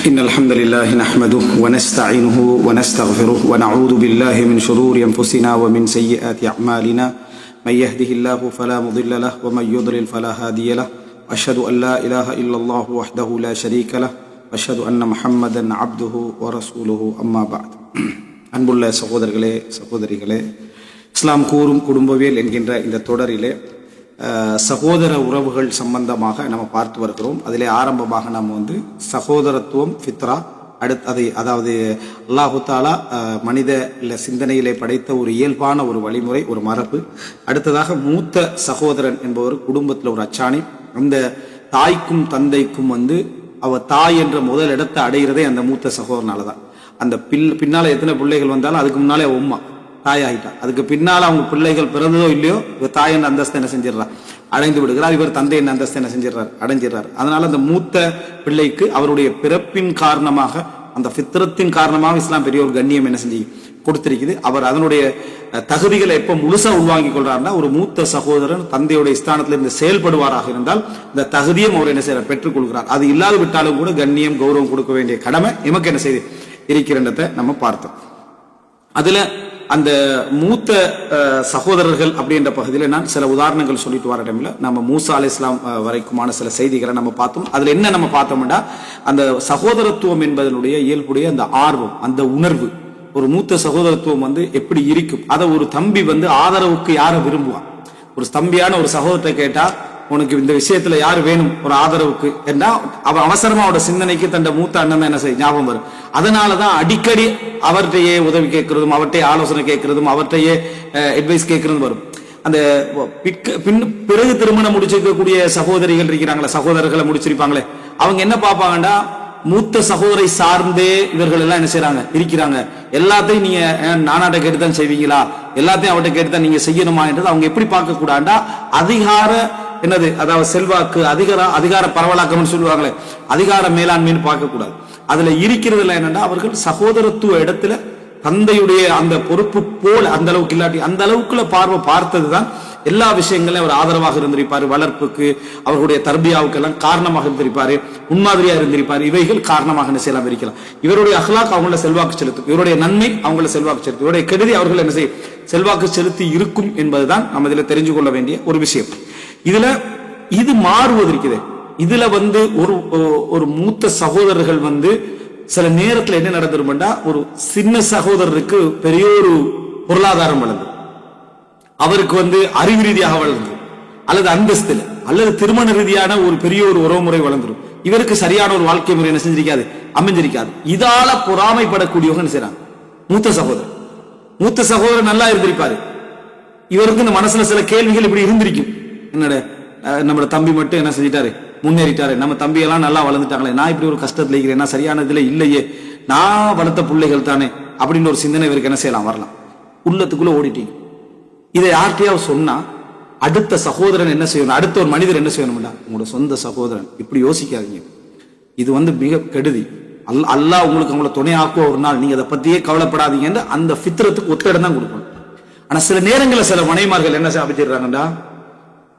إن الحمد لله نحمده ونستعينه ونستغفره ونعوذ بالله من شرور أنفسنا ومن سيئات أعمالنا من يهده الله فلا مضل له ومن يضلل فلا هادي له أشهد أن لا إله إلا الله وحده لا شريك له أشهد أن محمدا عبده ورسوله أما بعد அன்புள்ள சகோதரர்களே சகோதரிகளே, இஸ்லாம் கூறும் குடும்பவியல் என்கின்ற இந்த தொடரிலே சகோதர உறவுகள் சம்பந்தமாக நம்ம பார்த்து வருகிறோம். அதிலே ஆரம்பமாக நாம் சகோதரத்துவம் ஃபித்ரா, அதாவது அல்லாஹு தாலா மனித சிந்தனையிலே படைத்த ஒரு இயல்பான ஒரு வழிமுறை, ஒரு மரபு. அடுத்ததாக மூத்த சகோதரன் என்பவர் குடும்பத்தில் ஒரு அச்சாணி. அந்த தாய்க்கும் தந்தைக்கும் அவ தாய் என்ற முதல் இடத்தை அடைகிறதே அந்த மூத்த சகோதரனால தான். அந்த பின்னால எத்தனை பிள்ளைகள் வந்தாலும் அதுக்கு முன்னாலே உம்மா தாய் ஆகிட்டா, அதுக்கு பின்னால அவங்க பிள்ளைகள் பிறந்ததோ இல்லையோ இவர் தாய் என்ற அந்தஸ்தை என்ன செஞ்சிடறார், அடைந்து விடுகிறார். இவர் தந்தை என்ன அந்தஸ்தை என்ன செஞ்சிடறார், அடைஞ்சிடறார். அதனால அந்த மூத்த பிள்ளைக்கு அவருடைய பிறப்பின் காரணமாக, அந்த ஃபித்ரத்தின் காரணமாக இஸ்லாம் பெரிய ஒரு கண்ணியம் என்ன செஞ்சு கொடுத்திருக்குது. அவர் அதனுடைய தகுதிகளை எப்ப முழுசா உள்வாங்கிக் கொள்றாருன்னா, ஒரு மூத்த சகோதரன் தந்தையுடைய ஸ்தானத்திலிருந்து செயல்படுவாராக இருந்தால் இந்த தகுதியும் அவர் என்ன செய்யறார், பெற்றுக் கொள்கிறார். அது இல்லாது விட்டாலும் கூட கண்ணியம் கௌரவம் கொடுக்க வேண்டிய கடமை எமக்கு என்ன செய்து இருக்கிறன்றதை நம்ம பார்த்தோம். அதுல அந்த மூத்த சகோதரர்கள் அப்படின்ற பகுதியில் நான் சில உதாரணங்கள் சொல்லிட்டு வர டைம்ல நம்ம மூசா அலைஹிஸ்ஸலாம் வரைக்குமான சில செய்திகளை நம்ம பார்த்தோம். அதுல என்ன நம்ம பார்த்தோம்னா, அந்த சகோதரத்துவம் என்பதனுடைய இயல்புடைய அந்த ஆர்வம், அந்த உணர்வு, ஒரு மூத்த சகோதரத்துவம் எப்படி இருக்கும். அதை ஒரு தம்பி ஆதரவுக்கு யாரை விரும்புவான். ஒரு தம்பியான ஒரு சகோதரத்தை கேட்டா, உனக்கு இந்த விஷயத்துல யாரு வேணும் ஒரு ஆதரவுக்கு என்றா, அவன் அவசரமா அவட சிந்தனைக்கு தன் மூத்த அண்ணன் என்ன செய்ய ஞாபகம் வரும். அதனாலதான் அடிக்கடி அவர்கிட்டயே உதவி கேட்கறதும், அவர்கிட்டயே ஆலோசனை கேட்கறதும், அவர்கிட்டயே அட்வைஸ் கேட்கறதும் வரும். அந்த பிறகு திருமணம் முடிச்சிருக்கக்கூடிய சகோதரிகள் இருக்கிறாங்களே, சகோதரர்களை முடிச்சிருப்பாங்களே, அவங்க என்ன பார்ப்பாங்கடா, மூத்த சகோதரை சார்ந்தே இவர்கள் எல்லாம் என்ன செய்யறாங்க இருக்கிறாங்க. எல்லாத்தையும் நீங்க நானாட்ட கேட்டுதான் செய்வீங்களா, எல்லாத்தையும் அவட்ட கேட்டுதான் நீங்க செய்யணுமா என்றது அவங்க எப்படி பார்க்க கூடாண்டா, அதிகார என்னது, அதாவது செல்வாக்கு, அதிகார பரவலாக்கம்னு சொல்லுவாங்களே, அதிகார மேலாண்மைன்னு பார்க்க கூடாது. அதுல இருக்கிறதுல என்னன்னா, அவர்கள் சகோதரத்துவ இடத்துல தந்தையுடைய அந்த பொறுப்பு போல அந்த அளவுக்கு இல்லாட்டி அந்த அளவுக்குள்ள பார்வை பார்த்ததுதான் எல்லா விஷயங்களையும் அவர் ஆதரவாக இருந்திருப்பாரு. வளர்ப்புக்கு, அவர்களுடைய தர்பியாவுக்கு எல்லாம் காரணமாக இருந்திருப்பாரு, முன்மாதிரியா இருந்திருப்பாரு. இவைகள் காரணமாக என்ன செய்யலாம் இருக்கலாம். இவருடைய அஹ்லாக் அவங்கள செல்வாக்கு செலுத்தும், இவருடைய நன்மை அவங்கள செல்வாக்கு செலுத்தும், இவருடைய கெடுதி அவர்கள் என்ன செய்யும், செல்வாக்கு செலுத்தி இருக்கும் என்பதுதான் நம்ம இதுல தெரிஞ்சு கொள்ள வேண்டிய ஒரு விஷயம். இதுல இது மாறுவது இருக்குது. இதுல ஒரு மூத்த சகோதரர்கள் சில நேரத்துல என்ன நடந்துருமெண்டா, ஒரு சின்ன சகோதரருக்கு பெரிய ஒரு பொருளாதாரம் வளர்ந்து, அவருக்கு அறிவு ரீதியாக வளர்ந்து, அல்லது அந்தஸ்துல, அல்லது திருமண ரீதியான ஒரு பெரிய ஒரு உறவுமுறை வளர்ந்துடும். இவருக்கு சரியான ஒரு வாழ்க்கை முறை என்ன செஞ்சிருக்காது, அமைஞ்சிருக்காது. இதால பொறாமைப்படக்கூடியவங்க என்ன செய்யறாங்க, மூத்த சகோதரர். மூத்த சகோதரர் நல்லா இருந்திருப்பாரு, இவருக்கு இந்த மனசுல சில கேள்விகள் இப்படி இருந்திருக்கும். என்னோட நம்ம தம்பி மட்டும் என்ன செஞ்சிட்டாரு, முன்னேறிட்டாரு, நம்ம தம்பி எல்லாம் நல்லா வளர்ந்துட்டாங்களே, நான் இப்படி ஒரு கஷ்டத்துல இருக்கிறேன், நான் சரியான இதுல இல்லையே, நான் வளர்த்த பிள்ளைகள் தானே அப்படின்னு ஒரு சிந்தனை இவருக்கு என்ன செய்யலாம், வரலாம். உள்ளத்துக்குள்ள ஓடிட்டீங்க. இதை யார்கிட்டயாவது சொன்னா அடுத்த சகோதரன் என்ன செய்யணும், அடுத்த ஒரு மனிதர் என்ன செய்யணும்டா, உங்களோட சொந்த சகோதரன் இப்படி யோசிக்காதீங்க, இது மிக கெடுதி. அல்லாஹ் உங்களுக்கு அவங்கள துணையாக்குவ ஒரு நாள், நீங்க அதை பத்தியே கவலைப்படாதீங்கன்னு அந்த ஃபித்ரத்துக்கு ஒத்த இடம் தான் கொடுக்கணும். ஆனா சில நேரங்களில் சில மனைமார்கள் என்ன அமைச்சிடுறாங்கடா,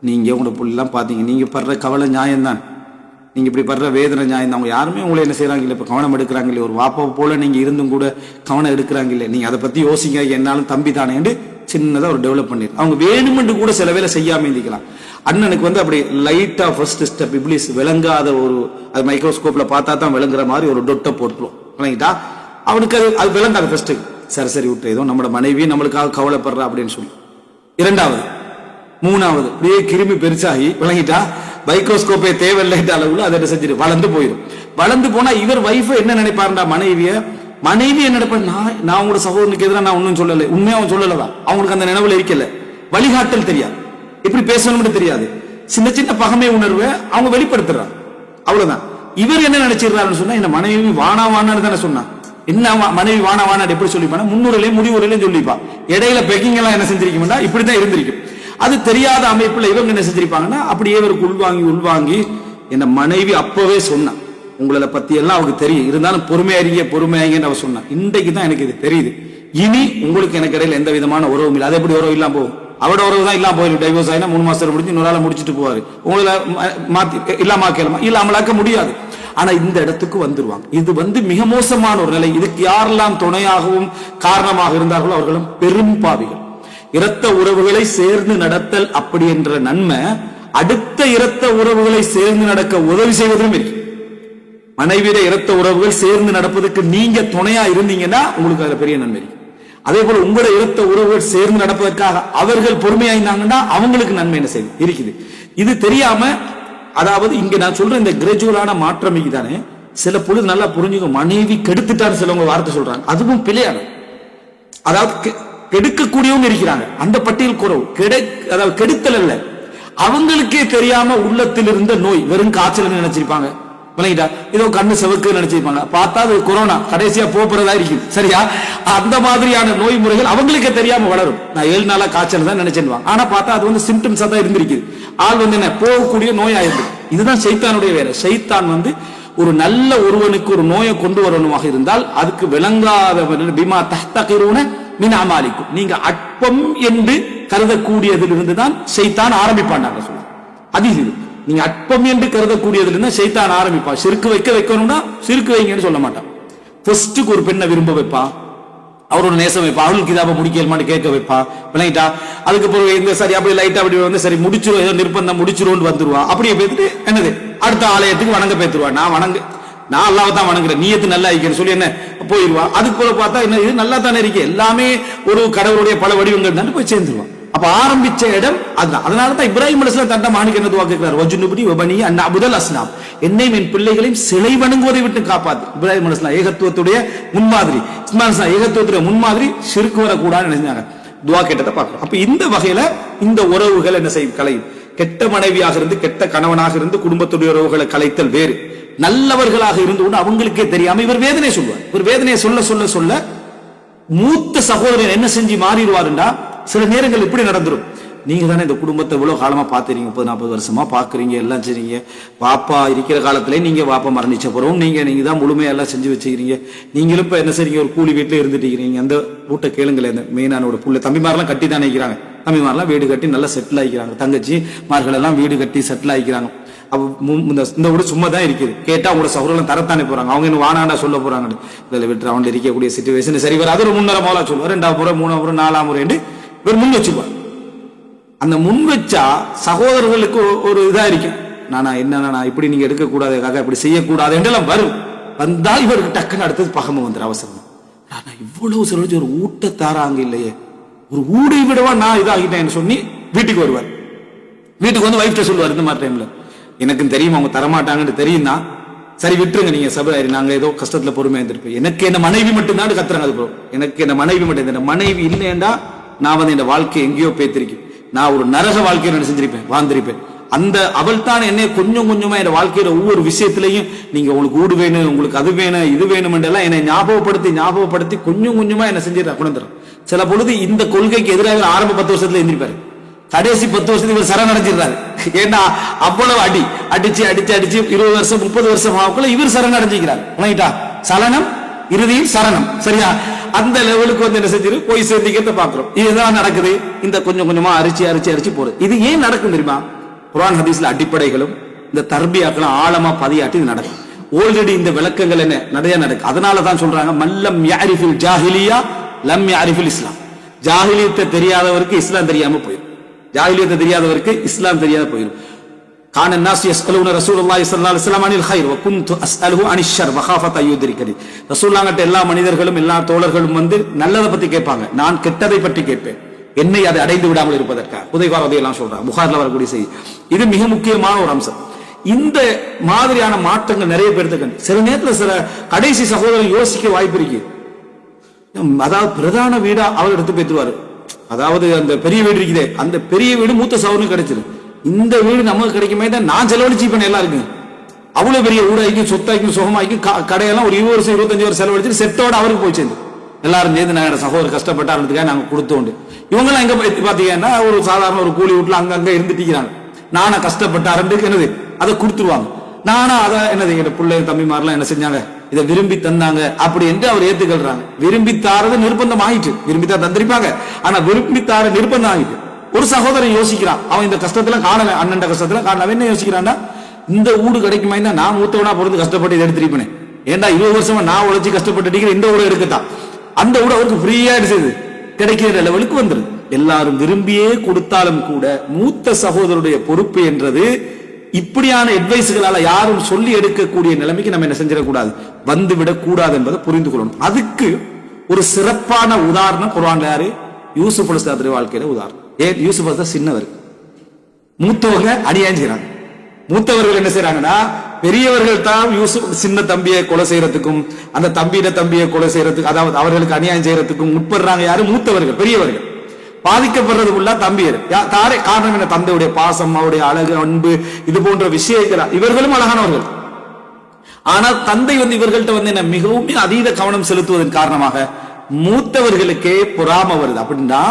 நீங்க உங்களோட புள்ளெல்லாம் பாத்தீங்க, நீங்க படுற கவலை நியாயம்தான், நீங்க இப்படி படுற வேதனை நியாயம் தான், அவங்க யாருமே உங்களை என்ன செய்யறாங்க இல்லை, இப்ப கவனம் எடுக்கிறாங்க இல்லை, ஒரு வாப்பா போல நீங்க இருந்தும் கூட கவனம் எடுக்கிறாங்க இல்லை, நீங்க அதை பத்தி யோசிங்க, என்னாலும் தம்பி தானே சின்னதா ஒரு டெவலப் பண்ணிரு. அவங்க வேணுமென்று கூட சில வேலை செய்யாம இருந்திக்கலாம். அண்ணனுக்கு அப்படி லைட்டா ஃபர்ஸ்ட் ஸ்டெப் இப்ளீஸ் விளங்காத ஒரு, அது மைக்ரோஸ்கோப்ல பார்த்தா தான் விளங்குற மாதிரி ஒரு டொட்டை போட்டுரும், விளங்கிட்டா அவனுக்கு அது விளங்காது. ஃபர்ஸ்ட் சரி விட்டு, ஏதோ நம்மளோட மனைவி நம்மளுக்காக கவலைப்படுறா அப்படின்னு சொல்லி. இரண்டாவது, மூணாவது, அப்படியே கிருமி பெருசாகி விளங்கிட்டா மைக்ரோஸ்கோப்பே தேவையில்லைட்ட அளவுல அதை செஞ்சிரு வளர்ந்து போயிடும். வளர்ந்து போனா இவர் வைஃப் என்ன நினைப்பாருண்டா, மனைவி என்ன நினைப்பா, நான் உங்களோட சகோதரனுக்கு எதிராக நான் ஒன்னும் சொல்லலை, உண்மையா அவன் சொல்லலதான், அவங்களுக்கு அந்த நினைவுல இருக்கல, வழிகாட்டல் தெரியாது, எப்படி பேசணும்னு தெரியாது, சின்ன சின்ன பகமை உணர்வை அவங்க வெளிப்படுத்துறாங்க, அவ்வளவுதான். இவர் என்ன நினைச்சிடறாருன்னு சொன்னா, என்ன மனைவி வானான்னு தானே சொன்னா, என்ன மனைவி வானான்னு எப்படி சொல்லிப்பானா, முன்னுரையிலையும் முடிவுரையிலையும் சொல்லிப்பா, இடையில பெக்கிங் எல்லாம் என்ன செஞ்சிருக்கா, இப்படிதான் இருந்திருக்கும். அது தெரியாத அமைப்புல இவங்க என்ன செஞ்சிருப்பாங்கன்னா, அப்படியே இவருக்கு உள்வாங்கி என்ன மனைவி அப்பவே சொன்னா, உங்களை பத்தி எல்லாம் அவருக்கு தெரியும், இருந்தாலும் பொறுமையாரிங்கன்னு அவ சொன்னா, இன்றைக்கு தான் எனக்கு இது தெரியுது, இனி உங்களுக்கு எனக்கு இடையில எந்த விதமான உறவும் இல்லை. அது எப்படி உறவு இல்லாம போகும், அவட உறவு தான் இல்லாம போயிடும். டைவர்ஸ் ஆயினா 3 மாசத்துல முடிஞ்சு இன்னொரு முடிச்சுட்டு போவாரு, உங்களை மாத்தி இல்லாம இல்லாமலாக்க முடியாது. ஆனா இந்த இடத்துக்கு வந்துருவாங்க. இது மிக மோசமான ஒரு நிலை. இதுக்கு யாரெல்லாம் துணையாகவும் காரணமாக இருந்தார்களோ அவர்களும் பெரும் பாவிகள். இரத்த உறவுகளை சேர்ந்து நடத்தல் அப்படி என்ற நன்மை அடுத்த இரத்த உறவுகளை சேர்ந்து நடக்க உதவி செய்வதும் இருக்கு. மனைவியிட இரத்த உறவுகள் சேர்ந்து நடப்பதற்கு நீங்க துணையா இருந்தீங்கன்னா உங்களுக்கு அதுல பெரிய நன்மை இருக்கு. அதே போல உங்களோட இரத்த உறவுகள் சேர்ந்து நடப்பதற்காக அவர்கள் பொறுமையா இருந்தாங்கன்னா அவங்களுக்கு நன்மை என்ன செய்யுது இருக்குது. இது தெரியாம, அதாவது இங்க நான் சொல்றேன் இந்த கிராஜுவலான மாற்றம் தானே. சில பொழுது நல்லா புரிஞ்சுக்க, மனைவி கெடுத்துட்டான்னு சிலவங்க வார்த்தை சொல்றாங்க, அதுவும் பிழையான. அதாவது கெடுக்கக்கூடியவங்க இருக்கிறாங்க, அந்த பட்டியல் குறவு. அதாவது கெடுத்தல் அல்ல, அவங்களுக்கே தெரியாம உள்ளத்தில் இருந்த நோய் வெறும் காய்ச்சல் நினைச்சிருப்பாங்க, ஏதோ கண்ணு செவக்கு நினைச்சிருப்பாங்க, பார்த்தா அது கொரோனா கடைசியா போறதா இருக்கும். சரியா? அந்த மாதிரியான நோய் முறைகள் அவங்களுக்கே தெரியாம வளரும். நான் 7 நாளா காய்ச்சல் தான் நினைச்சிருவாங்க, ஆனா பார்த்தா அது சிம்டம்ஸா தான் இருந்திருக்கு. ஆள் என்ன போகக்கூடிய நோய் ஆயிருக்கு. இதுதான் சைத்தானுடைய வேலை. சைத்தான் ஒரு நல்ல ஒருவனுக்கு ஒரு நோயை கொண்டு வரணுமாக இருந்தால் அதுக்கு விளங்காதவன் பிமா தஹ்தகிரூன மின் அமாலிக்கும், நீங்க அற்பம் என்று கருதக்கூடியதிலிருந்து தான் சைத்தான் ஆரம்பிப்பான். அது நீங்க அற்பம் என்று கருதக்கூடியதிலிருந்து சைத்தான் ஆரம்பிப்பான். சிறுக்கு வைக்கணும்னா சிறுக்கு வைங்கன்னு சொல்ல மாட்டான். ஃபர்ஸ்ட்டுக்கு ஒரு பெண்ணை விரும்ப வைப்பா, அவரோட நேசம் வைப்பா, அவளுக்கு இதாப முடிக்கலுமான்னு கேட்க வைப்பா, விளங்கிட்டா? அதுக்கப்புறம் இந்த சரி அப்படி லைட்டா அப்படி சரி முடிச்சிரும், ஏதோ நிர்பந்தம் முடிச்சிரும்னு வந்துருவா. அப்படியே பேத்துட்டு என்னது அடுத்த ஆலயத்துக்கு வணங்க பேத்துருவா. நான் அல்லாஹ் தான் வணங்குறேன், நீயத்து நல்லா இருக்கேன்னு சொல்லி என்ன போயிருவா. அதுக்கு போல பார்த்தா என்ன இது நல்லா தானே இருக்கு, எல்லாமே ஒரு கடவுளுடைய பல வடிவங்கள் தான் போய் சேர்ந்துருவான். அப்ப ஆரம்பிச்ச இடம் அதுதான். அதனாலதான் இப்ராஹிம் அலைஹிஸ்ஸலாம் தன்னை மாணிக்க என்ன துஆ கேட்கிறார், வஜ்னுபுனி வபனி அன் அபுதல் அஸ்னாம், என்னையும் என் பிள்ளைகளையும் சிலை வணங்குவதை விட்டு காப்பாத்து. இப்ராஹிம் அலைஹிஸ்ஸலாம் ஏகத்துவத்துடைய முன்மாதிரி, இஸ்மாயில் அலைஹிஸ்ஸலாம் ஏகத்துவத்துடைய முன்மாதிரி, ஷிர்க் வரக்கூடாதுன்னு நினைச்சாங்க, துஆ கேட்டதை பார்க்கிறோம். அப்ப இந்த வகையில இந்த உறவுகள் என்ன செய்யும், கலையும். கெட்ட மனைவியாக இருந்து கெட்ட கணவனாக இருந்து குடும்பத்துடைய உறவுகளை கலைத்தல் வேறு. நல்லவர்களாக இருந்து கொண்டு அவங்களுக்கே தெரியாம இவர் வேதனை சொல்லுவார். இவர் வேதனையை சொல்ல சொல்ல சொல்ல மூத்த சகோதரன் என்ன செஞ்சு மாறிடுவாருண்டா, சில நேரங்கள் இப்படி நடந்துரும். நீங்க தானே இந்த குடும்பத்தை இவ்வளவு காலமா பாத்துறீங்க, 30-40 வருஷமா பாக்குறீங்க, எல்லாம் செய்றீங்க. வாப்பா இருக்கிற காலத்திலே நீங்க வாப்பா மரணிச்ச பிறகும் நீங்க தான் முழுமையா எல்லாம் செஞ்சு வச்சுக்கிறீங்க. நீங்களும் இப்ப என்ன செய்றீங்க, ஒரு கூலி வீட்டுல இருந்துட்டு இருக்கிறீங்க. அந்த வீட்டை கேளுங்களேன், இந்த மெயினான புள்ள தம்பிமாரெல்லாம் கட்டி தானே இருக்கிறாங்க. தம்பிமாரெல்லாம் வீடு கட்டி நல்லா செட்டில் ஆகிக்கிறாங்க. தங்கச்சி மார்கள் எல்லாம் வீடு கட்டி செட்டில் ஆகிக்கிறாங்க. இந்த வீடு சும்மா தான் இருக்குது. கேட்டா உங்களோட சகோதரன் தரத்தானே போறாங்க, அவங்க இன்னும் வானாண்டா சொல்ல போறாங்க. இதுல விட்டு அவன் இருக்கக்கூடிய சிச்சுவேஷன் சரி வர, அது ஒரு 3.5 மோலா சொல்லுவார், 2வது முறை 3வது முறை 4ஆம் முறை இவர் முன் வச்சுக்குவார். அந்த முன் வச்சா சகோதரர்களுக்கு ஒரு இதா இருக்கும், நானா என்ன இப்படி நீங்க எடுக்கக்கூடாது, இப்படி செய்யக்கூடாது என்றெல்லாம் வரும். வந்தா இவருக்கு டக்குன்னு அடுத்தது பகம வந்துடும், அவசரம். ஆனா இவ்வளவு சொல்லிச்சு ஒரு ஊட்ட தாராங்க இல்லையே, ஒரு ஊடை விடவா நான் இதாகிட்டேன்னு சொல்லி வீட்டுக்கு வருவார். வீட்டுக்கு வந்து வைஃப்ட சொல்லுவார், இந்த மாதிரி டைம்ல எனக்கும் தெரியும் அவங்க தரமாட்டாங்கன்னு தெரியும்னா சரி விட்டுருங்க, நீங்க சபரி நாங்க ஏதோ கஷ்டத்துல பொறுமையா இருந்திருப்போம். எனக்கு என்ன மனைவி மட்டும்தான் கத்துறாங்க. அது போறோம், எனக்கு என்ன மனைவி மட்டும், இந்த மனைவி இல்லையேண்டா நான் என் வாழ்க்கை எங்கேயோ பேத்திருக்கேன், நான் ஒரு நரக வாழ்க்கையை நான் செஞ்சிருப்பேன், வாழ்ந்திருப்பேன். அந்த அவள் தான் என்னை கொஞ்சம் கொஞ்சமா என் வாழ்க்கையில ஒவ்வொரு விஷயத்திலையும் நீங்க உங்களுக்கு ஊடு வேணும், உங்களுக்கு அது வேணும், இது வேணும் எல்லாம் என்னை ஞாபகப்படுத்தி கொஞ்சம் கொஞ்சமா என்ன செஞ்சிடறா குணந்துடும். சில பொழுது இந்த கொள்கைக்கு எதிராக ஆரம்ப 10 வருஷத்துல எந்திரிப்பாரு, கடைசி 10 வருஷத்துக்கு இவர் சரணடைஞ்சிருந்தாரு. ஏன்னா அவ்வளவு அடிச்சு 20 வருஷம் 30 வருஷம் ஆகுள்ள இவர் சரணடைஞ்சிக்கிறார். சலனம் இறுதியில் சரணம். சரியா? அந்த லெவலுக்கு என்ன செஞ்சிரு போய் சேர்ந்திக்கிறத பாக்குறோம். இதுதான் நடக்குது. இந்த கொஞ்சம் கொஞ்சமா அரிச்சு போறது. இது ஏன் நடக்கும் தெரியுமா? குர்ஆன் ஹதீஸ்ல அடிப்படைகளும் இந்த தர்பியாக்களும் ஆழமா பதியாட்டி இது நடக்கும். ஆல்ரெடி இந்த விளக்கங்கள் என்ன நிறைய நடக்கும். அதனாலதான் சொல்றாங்க, மல்லம் யாரிஃபில் ஜாஹிலியா லம் யாரிஃபில் இஸ்லாம். ஜாஹிலியத்தை தெரியாதவருக்கு இஸ்லாம் தெரியாம போயிடும், ஜாஹிலியத்தை தெரியாதவருக்கு இஸ்லாம் தெரியாத போயிடும். கான الناس يسالون رسول الله صلى الله عليه وسلم عن الخير وكنت اساله عن الشر مخافه ان يدركني. ரசூலுல்லாஹ்ட்ட எல்லா மனிதர்களும் எல்லா தோழர்களும் நல்லதை பத்தி கேட்பாங்க, நான் கெட்டதை பற்றி கேட்பேன், என்னை அதை அடைந்து விடாமல் இருப்பதற்காக. ஹுதைஃபா ரலியல்லாஹு அன்ஹு சொல்றாங்க, புகாரில வரக்கூடிய செய்தி. இது மிக முக்கியமான ஒரு அம்சம். இந்த மாதிரியான மாற்றங்கள் நிறைய பேருக்கு சில நேரத்தில் சில கடைசி சகோதரர் யோசிக்க வாய்ப்பு இருக்கு. அதாவது பிரதான வீடா அவர் எடுத்து பேத்துருவாரு, அதாவது அந்த பெரிய வீடு இருக்குதே, அந்த பெரிய வீடு மூத்த சகோதரனுக்கு கிடைச்சிரு, இந்த வீடு நமக்கு கிடைக்குமே தான் நான் செலவழிச்சு பண்ண எல்லாம் இருக்கு. அவ்வளவு பெரிய ஊடாய்க்கும் சொத்தாய்க்கும் சுகமாய்க்கும் கடையெல்லாம் ஒரு 20 வருஷம் 25 வருஷம் செலவழிச்சு செட்டோட அவருக்கு போய் சேர்ந்து எல்லாரும் சேர்ந்து நாங்க சகோதரர் கஷ்டப்பட்டாருக்காக நாங்க கொடுத்தோண்டு. இவங்கெல்லாம் எங்க பாத்தீங்கன்னா ஒரு சாதாரண ஒரு கூலி வீட்டுல அங்கங்க இருந்துட்டு நானா கஷ்டப்பட்டாருன்னு என்னது அதை கொடுத்துருவாங்க. நானா அதை என்னது எங்க பிள்ளை தம்பிமாரெல்லாம் என்ன செஞ்சாங்க, இதை விரும்பி தந்தாங்க அப்படி என்று அவர் ஏத்துக்கிறாங்க. விரும்பி தாரது நிர்பந்தம் ஆயிட்டு, விரும்பித்தான் தந்திருப்பாங்க, ஆனா விரும்பி தார நிர்பந்தம் ஆகிட்டு. ஒரு சகோதரன் யோசிக்கிறான், அவன் இந்த கஷ்டத்துல காணல, அண்ணன் கஷ்டத்துல காணல, என்ன யோசிக்கிறான்டா, இந்த ஊடு கிடைக்குமா, நான் மூத்தவனா பிறந்து கஷ்டப்பட்டு இதை எடுத்துருப்பேன், ஏன்டா 20 வருஷமா நான் உழைச்சி கஷ்டப்பட்டு இந்த ஊட எடுக்கத்தான், அந்த ஊட அவருக்கு ஃப்ரீயா செய்து கிடைக்கிற லெவலுக்கு வந்துருது. எல்லாரும் விரும்பியே கொடுத்தாலும் கூட மூத்த சகோதரருடைய பொறுப்பு என்றது இப்படியான அட்வைஸ்களால யாரும் சொல்லி எடுக்கக்கூடிய நிலைமைக்கு நம்ம என்ன செஞ்சிடக்கூடாது, வந்து விடக்கூடாது என்பதை புரிந்து கொள்ளணும். அதுக்கு ஒரு சிறப்பான உதாரணம் குர்ஆன்ல யாரு, யூசுப் அலைஹிஸ்ஸலாத்துடைய வாழ்க்கையில உதாரணம். ஏன் யூசுப் அலைஹிஸ்ஸலாம் சின்னவர், மூத்தவங்க அநியாயம் செய்யறாங்க. மூத்தவர்கள் என்ன செய்யறாங்கன்னா, பெரியவர்கள் தான் யூசுப் சின்ன தம்பியை கொலை செய்யறதுக்கும் அந்த தம்பியை கொலை செய்யறதுக்கு, அதாவது அவர்களுக்கு அநியாயம் செய்யறதுக்கும் முற்படுறாங்க. யாரு, மூத்தவர்கள், பெரியவர்கள். பாதிக்கப்படுறது உள்ள தம்பியர். காரணம் என்ன, தந்தையுடைய பாசம், அவருடைய அழகு, அன்பு, இது போன்ற விஷயங்கள். இவர்களும் அழகானவர்கள். ஆனால் தந்தை இவர்கள்ட்ட என்ன மிகவும் அதீத கவனம் செலுத்துவதன் காரணமாக மூத்தவர்களுக்கே பொறாம வருது. அப்படின்னா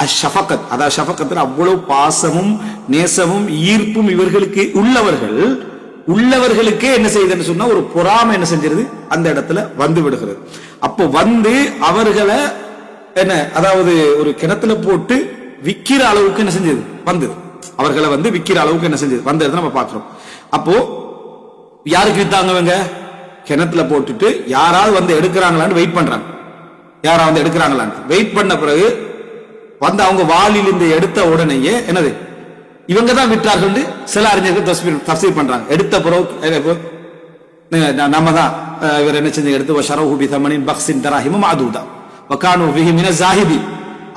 அஷஃபகத், அதாவது ஷஃபகத் அவ்வளவு பாசமும் நேசமும் ஈர்ப்பும் இவர்களுக்கு உள்ளவர்களுக்கே என்ன செய்யுதுன்னு சொன்னா ஒரு பொறாமை என்ன செஞ்சிருது, அந்த இடத்துல வந்து விடுகிறது. அப்போ அவர்களை என்ன, அதாவது ஒரு கிணத்துல போட்டு விக்கிற அளவுக்கு என்ன செஞ்சது வந்தது, அவர்களை விக்கிற அளவுக்கு என்ன செஞ்சது வந்தது நம்ம பார்க்கிறோம். அப்போ யாருக்கு வித்தாங்க, கிணத்துல போட்டுட்டு யாராவது எடுக்கிறாங்களான்னு வெயிட் பண்றாங்க. யாராவது எடுக்கிறாங்களான்னு வெயிட் பண்ண பிறகு அவங்க வாளில் இந்த எடுத்த உடனேயே என்னது, இவங்க தான் விற்றார்கள் சில அறிஞர்கள் தஃசீர் பண்றாங்க. எடுத்த பிறகு நம்ம தான் இவர் என்ன செஞ்சு எடுத்து ஷரஹு தமனின் பக்ஸின் தராஹிம மாதூதா வகானு பிஹி மின ஸாஹிபி,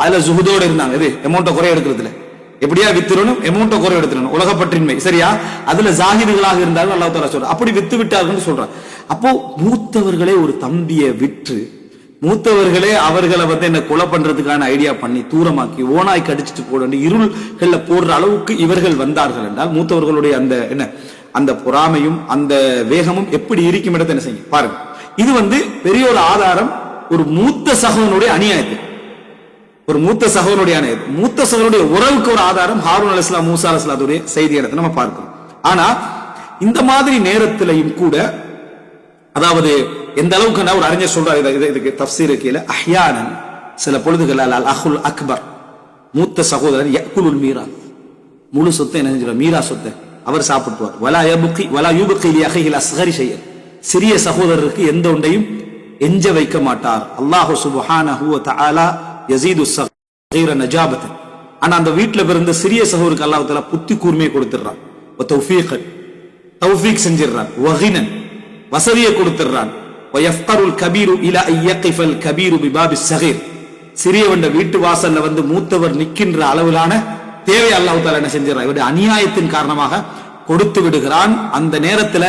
அதுல ஜுஹுதோட இருந்தாங்க. இது அமௌண்ட்டை குறை எடுக்கிறதுல எப்படியா வித்துறணும், அமௌண்ட்டை குறை எடுத்துறணும், உலகப்பற்றின்மை, சரியா, அதுல ஜாஹிதுகளாக இருந்தாலும் அல்லாஹ் தஆலா சொல்றார், அப்படி வித்து விட்டார்கள் சொல்றாங்க. அப்போ மூத்தவர்களே ஒரு தம்பியை விற்று, மூத்தவர்களே அவர்களை என்ன கொலை பண்றதுக்கான ஐடியா பண்ணி தூரமாக்கி ஓனாய் கடிச்சிட்டு போட இருள்கள்ல போடுற அளவுக்கு இவர்கள் வந்தார்கள் என்றால் மூத்தவர்களுடைய அந்த என்ன, அந்த பொறாமையும் அந்த வேகமும் எப்படி இருக்கும் இடத்தை என்ன செய்யும் பாருங்க. இது பெரிய ஒரு ஆதாரம், ஒரு மூத்த சகோதரனுடைய அநியாயத்தை, ஒரு மூத்த சகோதரனுடைய அநியாயம், மூத்த சகோதரனுடைய உறவுக்கு ஒரு ஆதாரம் ஹாரூன் அலைஹிஸ்ஸலாம் மூசா அலைஹிஸ்ஸலாத்துடைய செய்தி இடத்தை நம்ம பார்க்கிறோம். ஆனா இந்த மாதிரி நேரத்திலையும் கூட, அதாவது எந்த அளவுக்கு ஒரு அறிஞர் சொல்றாரு, இதுக்கு தஃப்சீர் கீழ அஹ்யானன் சில பொழுதுகள் அல் அஹுல் அக்பர், மூத்த சகோதரன் யக்குலுல் மீராத், முழு சொத்தை என்ன செஞ்சிருவார், மீரா சொத்தை அவர் சாப்பிட்டுவார். வலா யபுகி வலா யூபகி லி அஹில் அஸ்கரி ஷைஅன், சிறிய சகோதரருக்கு எந்த ஒன்றையும் எஞ்ச வைக்க மாட்டார். அல்லாஹ் சுப்ஹானஹு வ தஆலா யஸீது ஸகீர நஜாபத். ஆனா அந்த வீட்ல பிறந்த சிறிய சகோதரருக்கு அல்லாஹ் தஆலா புத்தி கூர்மையை கொடுத்துறான், வ தௌஃபீக் செஞ்சிரான், வ கினன் வசதியை கொடுத்துறான், வ யஃகருல் கபீரு இலா அய்யகிஃபல் கபீரு பிபாபிஸ் ஸகீர், சிறியவண்ட வீட்டு வாசல்ல மூத்தவர் நிக்கின்ற அளவிலான தேவை அல்லாஹ் தஆலா என்ன செஞ்சிரான், இவருடைய அநியாயத்தின் காரணமாக கொடுத்து விடுகிறான். அந்த நேரத்துல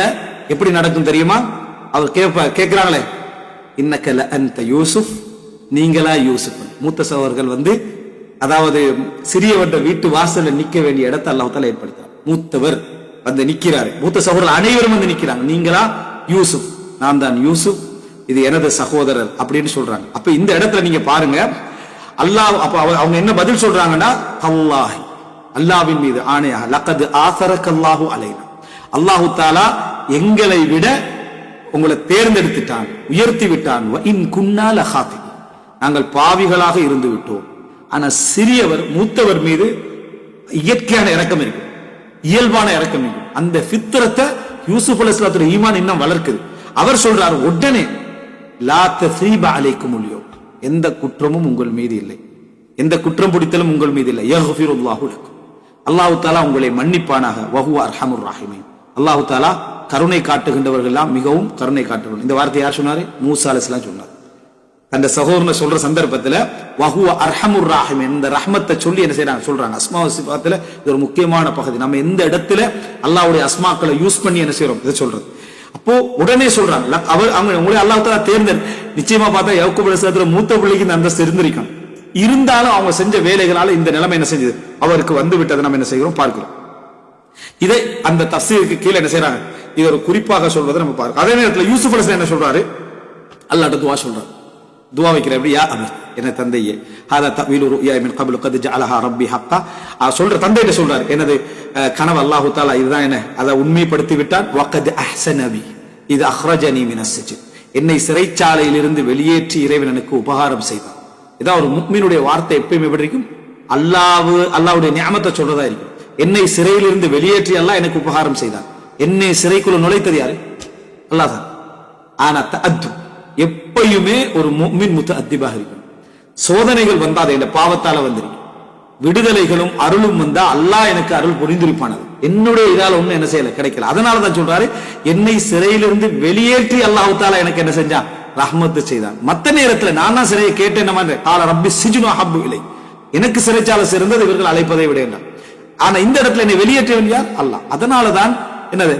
எப்படி நடக்கும் தெரியுமா, அவர் கேட்கிறாங்களே, இன்னக லஅன்த யூசுப், நீங்களா யூசுப். மூத்த சகோதரர்கள் அதாவது சிறியவண்ட வீட்டு வாசல்ல நிக்க வேண்டிய இடத்தை அல்லாஹ் தஆலா ஏற்படுத்துறார். மூத்தவர் நிக்கிறாரு, மூத்த சகோதரர்கள் அனைவரும் நிக்கிறாங்க, நீங்களா யூசுப், நான் தான் யூசுப், இது எனது சகோதரர் அப்படின்னு சொல்றாங்க. அப்ப இந்த இடத்துல நீங்க பாருங்க, அல்லாஹ் அப்ப அவங்க என்ன பதில் சொல்றாங்கன்னா, அல்லாஹ், அல்லாஹ்வின் மீது ஆணையாக, லகத் ஆஸரக்கல்லாஹு அலைனா, அல்லாஹ் தஆலா எங்களை விட உங்களை தேர்ந்தெடுத்துட்டான், உயர்த்தி விட்டான். வ இன் குன்னா லகாத்திபீன், நாங்கள் பாவிகளாக இருந்து விட்டோம். ஆனா சிறியவர் மூத்தவர் மீது இயற்கையான இரக்கம் இருக்கு, இயல்பான இரக்கம் இருக்கு. அந்த ஃபித்ரத்தை யூசுப் அலைஹிஸ்ஸலாத்துடைய ஈமான் இன்னும் வளர்க்குது. அவர் சொல்றார், உடனே லா தஸீப அலைக்குமுல் யௌம், எந்த குற்றமும் உங்கள் மீது இல்லை, எந்த குற்றம் பிடித்தலும் உங்கள் மீது இல்லை. யக்ஃபிருல்லாஹு லக்கும், அல்லாஹ் தஆலா உங்களை மன்னிப்பானாக. வஹுவ அர்ஹமுர் ராஹிமீன், அல்லாஹ் தஆலா கருணை காட்டுகின்றவர்கள் எல்லாம் மிகவும் கருணை காட்டுவார். இந்த வார்த்தை யார் சொன்னாரு, மூசா அலைஹிஸ்ஸலாம் சொன்னார். அந்த சகோதரனை சொல்ற சந்தர்ப்பத்துல வஹுவ அர்ஹமுர் ராஹிமீன், இந்த ரஹ்மத்தை சொல்லி என்ன செய்யறாங்க சொல்றாங்க. அஸ்மா சிஃபாத்துல இது ஒரு முக்கியமான பகுதி. நம்ம எந்த இடத்துல அல்லாஹ்வுடைய அஸ்மாக்களை யூஸ் பண்ணி என்ன செய்யறோம் இதை சொல்றது. அப்போ உடனே சொல்றாங்க, உங்களை அல்லாஹ் தஆலா தேர்ந்தெடு. நிச்சயமா பார்த்தா யாக்கூப் அலைஹிஸ்ஸலாத்துல மூத்த பிள்ளைக்கு இந்த அந்தஸ்து இருந்திருக்கும். இருந்தாலும் அவங்க செஞ்ச வேலைகளால இந்த நிலைமை என்ன செஞ்சது, அவருக்கு வந்து விட்டதை நம்ம என்ன செய்கிறோம் பார்க்கிறோம். இதை அந்த தஃசீருக்கு கீழே என்ன செய்யறாங்க, இது ஒரு குறிப்பாக சொல்வதை நம்ம பார்க்கிறோம். அதே நேரத்தில் யூசுப் அலைஹிஸ்ஸலாம் என்ன சொல்றாரு, அல்லாஹ்ட்ட துஆ சொல்றாரு. துஆ வைக்கிற எப்படி, யா அபி, என்ன தந்தையே, ஹாதா தஅவீலு ருயா மின் கப்லு கத் ஜஅலஹா ரப்பி ஹக்கா, சொல்ற தந்தையிட்ட சொல்றாரு, எனது கனவு அல்லாஹ் தஆலா இதுதான் என்ன அதை உண்மைப்படுத்தி விட்டான். வகத் அஹ்ஸன பி இது அஹ்ரஜனி மினஸ் சிஜ்ன், என்னை சிறைச்சாலையிலிருந்து வெளியேற்றி இறைவன் எனக்கு உபகாரம் செய்தான். இதான் ஒரு முஃமினுடைய வார்த்தை. எப்பயும் எப்படி இருக்கும், அல்லாஹ்வுடைய நிஅமத்தை சொல்றதா இருக்கும். என்னை சிறையிலிருந்து வெளியேற்றி அல்லாஹ் எனக்கு உபகாரம் செய்தான். என்னை சிறைக்குள்ள நுழைத்தது யாரு? அல்லாஹ் தான். ஆனா தஅத்து எப்பயுமே ஒரு முஃமின் முத்தஅத்திபாக இருக்கணும். சோதனைகள் வந்தா அதை பாவத்தால வந்துருக்கு, விடுதலைகளும் அருளும் வந்தா அல்லாஹ் எனக்கு அருள் புரிந்திருப்பானது, என்னுடைய இதால ஒண்ணு என்ன செய்யல, கிடைக்கல. அதனாலதான் சொல்றாரு, என்னை சிறையிலிருந்து வெளியேற்றி அல்லாஹ் தாலா எனக்கு என்ன செஞ்சான், ரஹ்மத்து செய்தான். மத்த நேரத்துல நான் தான் சிறையை கேட்டேன், கால ரப்பி சிஜ்னு அஹப்பு இலை, எனக்கு சிறைச்சாலை சிறந்தது இவர்கள் அழைப்பதை விட. ஆனா இந்த இடத்துல என்னை வெளியேற்றவன் யார்? அல்லாஹ். அதனாலதான் என்னது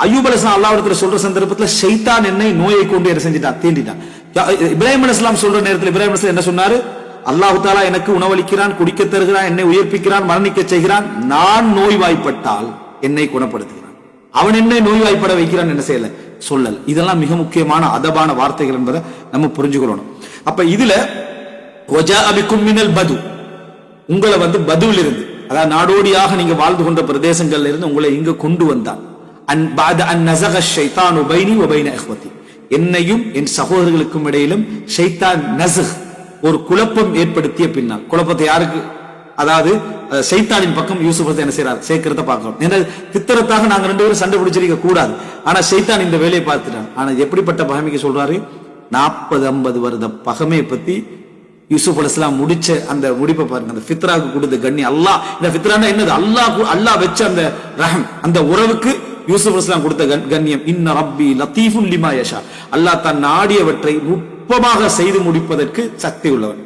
அய்யூப் அலைஹிஸ்ஸலாம் அல்லாஹ்விடத்துல சொல்ற சந்தர்ப்பத்துல ஷைத்தான் என்னை நோயை கொண்டு என்ன செஞ்சிட்டான், தீண்டிட்டான். இப்ராஹிம் அலைஹிஸ்ஸலாம் சொல்ற நேரத்தில் இப்ராஹிம் அலைஹிஸ்ஸலாம் என்ன சொன்னாரு? அல்லாஹ் தஆலா எனக்கு உணவளிக்கிறான், குடிக்க தருகிறான், என்னை உயிர்ப்பிக்கிறான், மரணிக்க செய்கிறான், நான் நோய்வாய்ப்பட்டால் என்னை குணப்படுத்துகிறான், அவன் என்னை நோய்வாய்ப்பட வைக்கிறான் என்ன செய்யல, சொல்லல. இதெல்லாம் மிக முக்கியமான அதபான வார்த்தைகள் என்பதை நம்ம புரிஞ்சுக்கணும். அப்ப இதுல வஜாஅ பிக்கும் மினல் பது, உங்களை பதுவில் இருந்து, அதாவது நாடோடியாக நீங்க வாழ்ந்து கொண்ட பிரதேசங்கள்ல இருந்து உங்களை இங்க கொண்டு வந்தான். என்னையும் என் சகோதரர்களுக்கும் இடையிலும் ஷைத்தான் நஸக், ஒரு குழப்பம் ஏற்படுத்திய பின்னால், குழப்பத்தை யாருக்கு, அதாவது ஷைத்தானின் பக்கம் யூசுப் என்ன செய்யறார், சேர்க்கிறத பார்க்கிறோம். ஏன்னா தித்தரத்தாக நாங்க ரெண்டு பேரும் சண்டை பிடிச்சிருக்க கூடாது, ஆனா ஷைத்தான் இந்த வேலையை பார்த்துட்டான். ஆனா எப்படிப்பட்ட பகைமைக்கு சொல்றாரு, 40-50 வருட பகைமையை பத்தி யூசுப் அலைஹிஸ்ஸலாம் முடிச்ச அந்த முடிப்பை பாருங்க. அந்த ஃபித்ராக்கு கொடுத்த கண்ணி அல்லாஹ், இந்த ஃபித்ரானா என்னது, அல்லாஹ் வச்ச அந்த ரஹம், அந்த உறவுக்கு யூசுப் அலைஹிஸ்ஸலாம் கொடுத்த கண்ணியம். இன்ன ரப்பி லத்தீஃபுன் லிமா யஷா, அல்லாஹ் தன் நாடியவற்றை நுட்பமாக செய்து முடிப்பதற்கு சக்தி உள்ளவன்.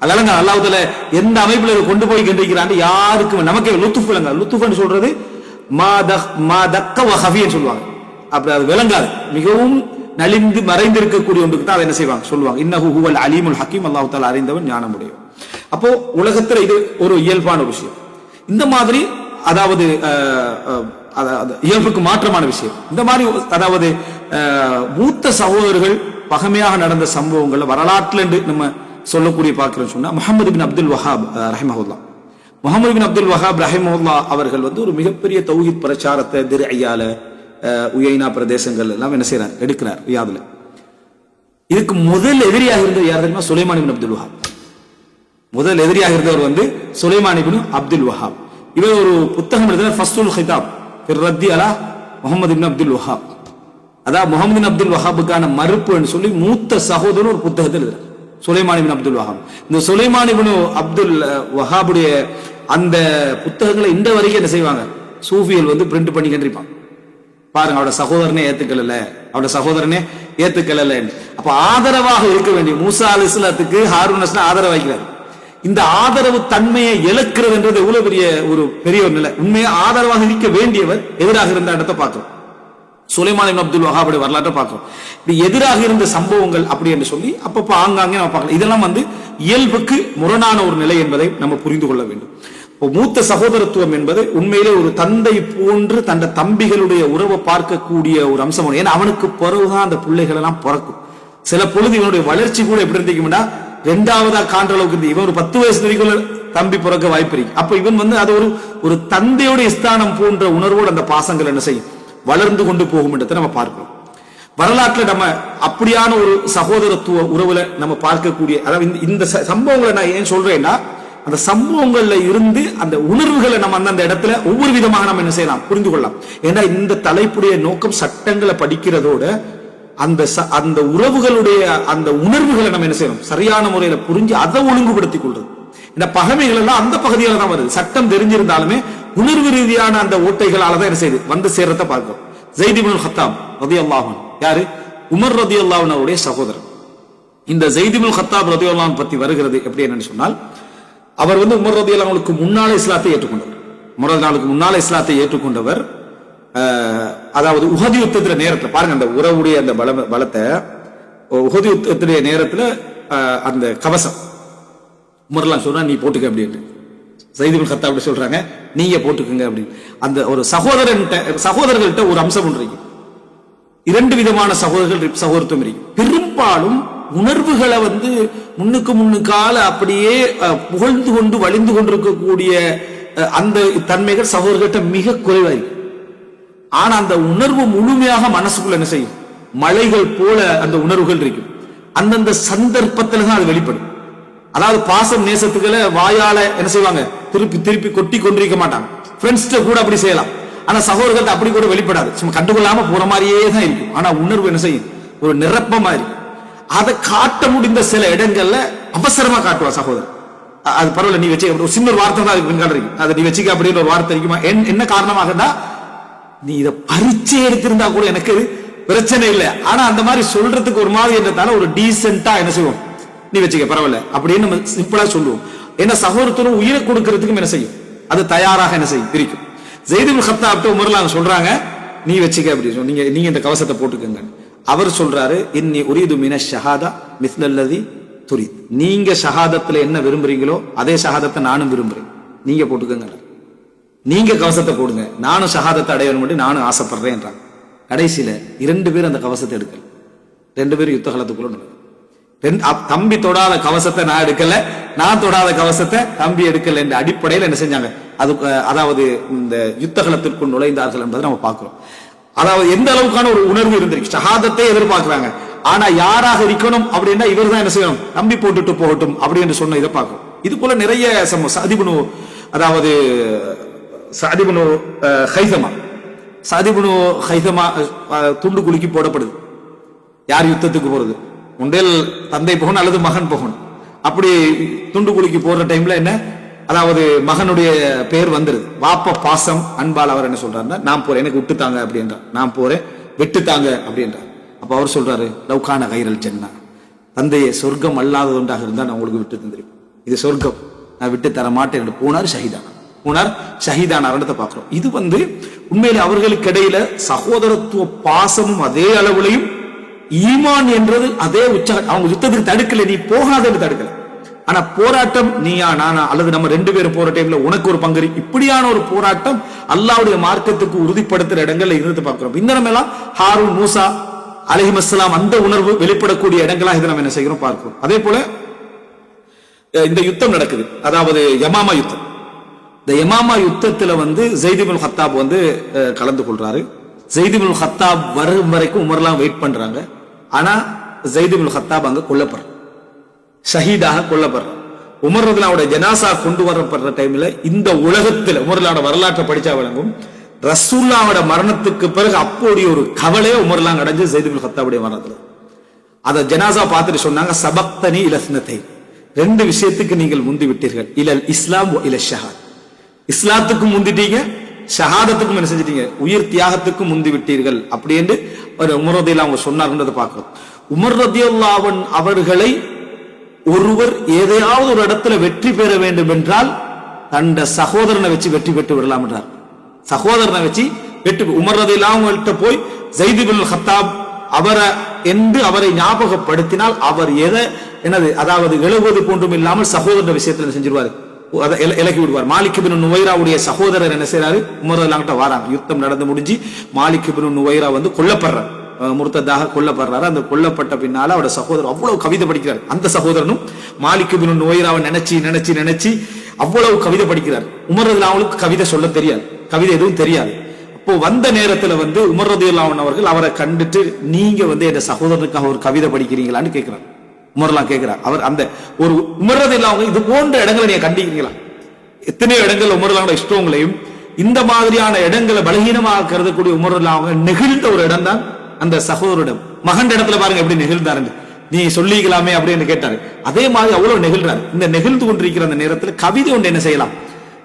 அதனால அல்லாஹ் தஆலா எந்த அமைப்புல கொண்டு போய் கண்டிக்கிறான் யாருக்கும் நமக்கு லுத்துஃப் விளங்க. லுத்துஃப்னு சொல்றது மா தக்க வ ஹஃபின்னு சொல்லுவாங்க. அப்படி அது விளங்காது, மிகவும் நலிந்து மறைந்திருக்கக்கூடிய ஒன்றுக்கு தான் அதை என்ன செய்வாங்க, சொல்லுவாங்க. இன்னஹு ஹுவல் அலீமுல் ஹக்கீம், அல்லாஹ் தஆலா அறிந்தவன், ஞானமுடையவன். அப்போ உலகத்துல இது ஒரு இயல்பான விஷயம். இந்த மாதிரி அதாவது இயல்புக்கு மாற்றமான விஷயம். இந்த மாதிரி அதாவது மூத்த சகோதரர்கள் பகமையாக நடந்த சம்பவங்கள் வரலாற்றுல நம்ம சொல்லக்கூடிய பார்க்கிறோம் சொன்னா, முஹம்மது பின் அப்துல் வஹாப் ரஹிமஹுல்லாஹ், முஹம்மது பின் அப்துல் வஹாப் ரஹிமஹுல்லாஹ் அவர்கள் ஒரு மிகப்பெரிய தௌஹீத் பிரச்சாரத்தை திர்ஐயால உயைனா பிரதேசங்கள் எல்லாம் என்ன செய்யறார், எடுக்கிறார் ரியாதுல. இதுக்கு முதல் எதிரியாக இருந்தது யார் தெரியுமா, சுலைமான் இப்னு அப்துல் வஹாப். முதல் எதிரியாக இருந்தவர் சுலைமான் இப்னு அப்துல் வஹாப். இவர் ஒரு புத்தகம் எழுதினார், ஃபஸ்துல் ஹிதாப் ஃபிர் ரத்தி அலா முஹம்மது இப்னு அப்துல் வஹாப். அதாவது முஹம்மது பின் அப்துல் வஹாபுக்கான மறுப்பு சொல்லி மூத்த சகோதரர் ஒரு புத்தகத்தில் எழுதுறார், சுலைமான் இப்னு அப்துல் வஹாப். இந்த சுலைமான் இப்னு அப்துல் வஹாபுடைய அந்த புத்தகங்களை இந்த வரைக்கும் என்ன செய்வாங்க, சூஃபியல் பிரிண்ட் பண்ணி கண்டிப்பாங்க. பாருங்க, அவட சகோதரனே ஏத்துக்கல. அப்ப ஆதரவாக இருக்க வேண்டிய மூசா அலைஹிஸ்ஸலாத்துக்கு ஹாரூன் அலைஹிஸ்ஸலாம் ஆதரவு வைக்கிறார். இந்த ஆதரவு தன்மையை இழக்கிறது என்றது எவ்வளவு பெரிய ஒரு நிலை. உண்மையா ஆதரவாக இருக்க வேண்டியவர் எதிராக இருந்த இடத்தை பார்த்தோம். சுலைமான் இப்னு அப்துல் வஹாபுடைய வரலாற்றை பார்க்கிறோம். இப்படி எதிராக இருந்த சம்பவங்கள் அப்படி என்று சொல்லி அப்பப்ப ஆங்காங்கே நம்ம பார்க்கலாம். இதெல்லாம் இயல்புக்கு முரணான ஒரு நிலை என்பதை நம்ம புரிந்து கொள்ள வேண்டும். மூத்த சகோதரத்துவம் என்பது உண்மையிலே ஒரு தந்தை போன்று தன் தம்பிகளுடைய உறவை பார்க்கக்கூடிய ஒரு அம்சம். ஏன்னா அவனுக்கு பிறகுதான் அந்த பிள்ளைகள் எல்லாம் பிறக்கும். சில பொழுது இவனுடைய வளர்ச்சி கூட எப்படி இருந்துக்கும்னா, ரெண்டாவதா காண்ற அளவுக்கு இருந்து இவன் ஒரு 10 வயசு வரைக்கும் தம்பி பிறக்க வாய்ப்பு இருக்கு. அப்ப இவன் அது ஒரு தந்தையுடைய ஸ்தானம் போன்ற உணர்வோடு அந்த பாசங்கள் என்ன செய்யும், வளர்ந்து கொண்டு போகும் என்றதை நம்ம பார்க்கிறோம். வரலாற்றுல நம்ம அப்படியான ஒரு சகோதரத்துவ உறவுல நம்ம பார்க்கக்கூடிய, அதாவது இந்த சம்பவங்களை நான் ஏன் சொல்றேன்னா, அந்த சம்பவங்கள்ல இருந்து அந்த உணர்வுகளை நம்ம அந்த இடத்துல ஒவ்வொரு விதமாக நம்ம என்ன செய்யலாம், புரிந்து கொள்ளலாம். ஏன்னா இந்த தலைப்புடைய நோக்கம் சட்டங்களை படிக்கிறதோட அந்த உறவுகளுடைய அந்த உணர்வுகளை நம்ம என்ன செய்யணும், சரியான முறையில புரிஞ்சு அதை ஒழுங்குபடுத்திக் கொள்றது. இந்த பகைமைகள் எல்லாம் அந்த பகுதியில தான் வருது. சட்டம் தெரிஞ்சிருந்தாலுமே உணர்வு ரீதியான அந்த ஓட்டைகளாலதான் என்ன செய்யுது, சேர்றத பார்க்கிறோம். ஸைத் இப்னுல் கத்தாப் ரலியல்லாஹு அன்ஹு யாரு, உமர் ரலியல்லாஹு அன்ஹு அவருடைய சகோதரர். இந்த ஸைத் இப்னுல் கத்தாப் ரலியல்லாஹு அன்ஹு பத்தி வருகிறது எப்படி என்னன்னு சொன்னால், அவர் உமர் ரலியல்லாஹு அன்ஹுக்கு முன்னாலே இஸ்லாத்தை ஏற்றுக்கொண்டவர். உமர் ரலியல்லாஹு முன்னாலே இஸ்லாத்தை ஏற்றுக்கொண்டவர். அதாவது உஹது யுத்தத்துல நேரத்துல பாருங்க, அந்த உறவுடைய அந்த பலத்தை, உஹது யுத்தத்துடைய நேரத்துல அந்த கவசம் உமர்லாம் சொல்றா, நீ போட்டுக்க அப்படின்னு. ஸைத் இப்னுல் கத்தாப் அப்படி சொல்றாங்க, நீங்க போட்டுக்கங்க அப்படின்னு. அந்த ஒரு சகோதரர்கள்ட்ட ஒரு அம்சம் ஒன்று இருக்கு. 2 விதமான சகோதரத்துவம் இருக்கு. பெரும்பாலும் உணர்வுகளை முன்னுக்கால அப்படியே புகழ்ந்து கொண்டு வழிந்து கொண்டிருக்கக்கூடிய அந்த தன்மைகள் சகோதரர்கிட்ட மிக குறைவாயிருக்கு. ஆனா அந்த உணர்வு முழுமையாக மனசுக்குள்ள என்ன செய்யும், மலைகள் போல அந்த உணர்வுகள் இருக்கும். அந்தந்த சந்தர்ப்பத்துல தான் அது வெளிப்படும். அதாவது பாசம் நேசத்துக்களை வாயால என்ன செய்வாங்க, திருப்பி கொட்டி கொண்டிருக்க மாட்டாங்க. ஃப்ரெண்ட்ஸ்ட கூட அப்படி செய்யலாம். ஆனா சகோதரர்கள் அப்படி கூட வெளிப்படாது, சும்மா கண்டுகொள்ளாம போற மாதிரியே தான் இருக்கும். ஆனா உணர்வு என்ன செய்யும், ஒரு நிரப்பமா இருக்கும். அதை காட்ட முடிந்த சில இடங்கள்ல அவசரமா காட்டுவா சகோதரர். அது பரவாயில்ல, நீ வச்சு ஒரு சின்ன ஒரு வார்த்தை தான் அதுக்கு பின்கால இருக்கு, அதை நீ வச்சுக்க அப்படின்னு ஒரு வார்த்தை இருக்குமா. என்ன காரணமாகனா, நீ இதை பரீட்சை எடுத்திருந்தா கூட எனக்கு பிரச்சனை இல்லை, ஆனா அந்த மாதிரி சொல்றதுக்கு ஒரு மாதிரி என்றதால ஒரு டீசென்டா என்ன செய்வோம், நீ வச்சுக்க பரவாயில்ல அப்படின்னு நம்ம சிம்பிளா சொல்லுவோம். ஏன்னா சகோதரத்துவம் உயிரை கொடுக்கறதுக்கும் என்ன செய்யும், அது தயாராக என்ன செய்யும், பிரிக்கும். ஸைத் இப்னு கத்தாப் உமர்லாம் சொல்றாங்க, நீ வச்சுக்க அப்படின்னு சொல்லி, நீங்க இந்த கவசத்தை போட்டுக்கங்க. அவர் சொல்றாரு, இன்னி உரீது மினஷ் ஷஹாதா மிஸ்லல்லதி துரித். நீங்க ஷஹாதத்துல என்ன விரும்புறீங்களோ அதே ஷஹாதத்தை நானும் விரும்புறேன், நீங்க போட்டுக்கங்க, நீங்க கவசத்தை போடுங்க, நானும் ஷஹாதத்தை அடையணும் நானும் ஆசைப்படுறேன். கடைசியில 2 பேரும் அந்த கவசத்தை எடுக்கல, 2 பேரும் யுத்த காலத்துக்குள்ள நடக்கும். தம்பி தொடாத கவசத்தை நான் எடுக்கல, நான் தொடாத கவசத்தை தம்பி எடுக்கல என்ற அடிப்படையில் என்ன செஞ்சாங்க, அது அதாவது இந்த யுத்த களத்திற்குள் நுழைந்தார்கள் என்பதை நம்ம பார்க்கிறோம். அதாவது எந்த அளவுக்கான ஒரு உணர்வு இருந்திருக்கு, ஷஹாதத்தை எதிர்பார்க்கிறாங்க. ஆனா யாராக இருக்கணும் அப்படின்னா இவர் தான் என்ன செய்யணும், தம்பி போட்டுட்டு போகட்டும் அப்படி என்று சொன்ன இதை பார்க்கிறோம். இது போல நிறைய சதிபுனு, அதாவது சதிபுனு ஹைதமா, சதிபுனு ஹைதமா துண்டு குலுக்கி போடப்படுது. யார் யுத்தத்துக்கு போறது, ஒன்றில் தந்தை போகணும் அல்லது மகன் போகணும். அப்படி துண்டு குலுக்கி போற டைம்ல என்ன, அதாவது மகனுடைய பேர் வந்துருது. வாப்ப பாசம் அன்பால் அவர் என்ன சொல்றாருன்னா, நான் போறேன், எனக்கு விட்டுத்தாங்க அப்படின்றார், நான் போறேன் விட்டுத்தாங்க அப்படின்றார். அப்ப அவர் சொல்றாரு, லவ்கான கைரல் ஜன்னா, தந்தையை சொர்க்கம் அல்லாத ஒன்றாக இருந்தா நான் உங்களுக்கு விட்டு தந்திருப்பேன், இது சொர்க்கம், நான் விட்டு தர மாட்டேன் என்று போனார். ஷஹீதானார் பாக்குறோம். இது உண்மையிலே அவர்களுக்கு இடையில சகோதரத்துவ பாசமும் அதே அளவுலையும், ஈமான் என்றது அதே உற்சாகம். அவங்க யுத்தத்துக்கு தடுக்கல, நீ போகாதன்னு தடுக்கல. ஆனா போராட்டம் நீயா நானா அல்லது நம்ம 2 பேரும் போற டைம்ல உனக்கு ஒரு பங்கு, இப்படியான ஒரு போராட்டம் அல்லாஹ்வுடைய மார்க்கத்துக்கு உறுதிப்படுத்துற இடங்கள்ல இருந்து பார்க்கிறோம். இந்த நம்ம எல்லாம் ஹாரூன் மூசா அலைஹிஸ்ஸலாம் அந்த உணர்வு வெளிப்படக்கூடிய இடங்களாக இதை நம்ம என்ன செய்கிறோம் பார்க்கிறோம். அதே போல இந்த யுத்தம் நடக்குது, அதாவது யமாமா யுத்தம். இந்த யமாமா யுத்தத்துல ஸைத் இப்னு கத்தாப் கலந்து கொள்றாரு. ஸைத் இப்னு கத்தாப் வரும் வரைக்கும் உமர்லாம் வெயிட் பண்றாங்க. ஆனா ஸைத் இப்னு கத்தாப் அங்க கொல்லப்படுறார், ஷஹீதாக கொல்லப்படுறார். உமர் ரலியல்லாஹு அன்ஹு ஜனாசா கொண்டு வரப்படுற டைம்ல இந்த உலகத்துல உமர்லாவோட வரலாற்றை படிச்சா விளங்கும், ரசூலுல்லாஹ்வோட மரணத்துக்கு பிறகு அப்போடைய ஒரு கவலையே உமர்லாம் அடைஞ்சு ஸைத் இப்னு கத்தாபுடைய மரணத்துல. அத ஜனாசா பார்த்துட்டு சொன்னாங்க, சபக்தனி இலஸ்னத்தை, 2 விஷயத்துக்கு நீங்கள் முந்தி விட்டீர்கள், இலல் இஸ்லாம் வ இல ஷஹாத், இஸ்லாத்துக்கும் முந்திட்டீங்க, ஷஹாதத்துக்கும் என்ன செஞ்சிட்டீங்க, உயிர் தியாகத்துக்கும் முந்தி விட்டீர்கள் அப்படி என்று உமர் ரலியல்லாஹு அவங்க சொன்னார்ன்றதை பார்க்கிறோம். உமர் ரலியல்லாஹு அன்ஹு அவர்களை ஒருவர் ஏதையாவது ஒரு இடத்துல வெற்றி பெற வேண்டும் என்றால் தண்ட சகோதரனை வச்சு வெற்றி பெற்று விடலாம் என்றார். சகோதரனை வச்சு வெற்றி, உமர் ரலியல்லாஹு அன்ஹு போய் ஸைத் இப்னு கத்தாப் அவரை ஞாபகப்படுத்தினால் அவர் என்னது, அதாவது எழுவது போன்றும் இல்லாமல் சகோதர விஷயத்துல செஞ்சிருவாரு, இலக்கி விடுவார். மாலிக் இப்னு நுவைராவுடைய சகோதரர் என்ன செய்யறாரு, உமர் ரலியல்லாஹு அன்ஹு வராங்க. யுத்தம் நடந்து முடிஞ்சு மாலிக் இப்னு நுவைரா கொல்லப்படுறார், முர்த்ததாக கொல்லப்படுறாரு. அந்த கொல்லப்பட்ட பின்னால அவரோட சகோதரர் அவ்வளவு கவிதை படிக்கிறார். அந்த சகோதரனும் மாலிக் இப்னு நுவைராவை நினைச்சு அவ்வளவு கவிதை படிக்கிறார். உமர் ரலியல்லாஹு அன்ஹு கவிதை சொல்ல தெரியாது, கவிதை எதுவும் தெரியாது. அப்போ வந்த நேரத்துல உமர் ரலியல்லாஹு அன்ஹு அவர்கள் அவரை கண்டுட்டு, நீங்க என் சகோதரனுக்காக ஒரு கவிதை படிக்கிறீங்களான்னு கேட்கிறார். உமர்லாம் கேட்கிறார். அவர் அந்த ஒரு உமர் ரலியல்லாஹு அன்ஹு இது போன்ற இடங்களை நீங்க கண்டிக்கிறீங்களா? எத்தனையோ இடங்கள் உமர் ரலியல்லாஹு அன்ஹு இஷ்டங்களையும் இந்த மாதிரியான இடங்களை பலகீனமாக கருதக்கூடிய உமர் ரலியல்லாஹு அன்ஹு நெகிழ்ந்த ஒரு இடம் தான் அந்த சகோதரிடம். மகன் இடத்துல பாருங்க எப்படி நெகிழ்ந்தாரு, நீ சொல்லிக்கலாமே அப்படின்னு கேட்டாரு. அதே மாதிரி அவ்வளவு நெகிழ்றாரு. இந்த நெகிழ்ந்து கொண்டிருக்கிற அந்த நேரத்துல கவிதை ஒன்று என்ன செய்யலாம்,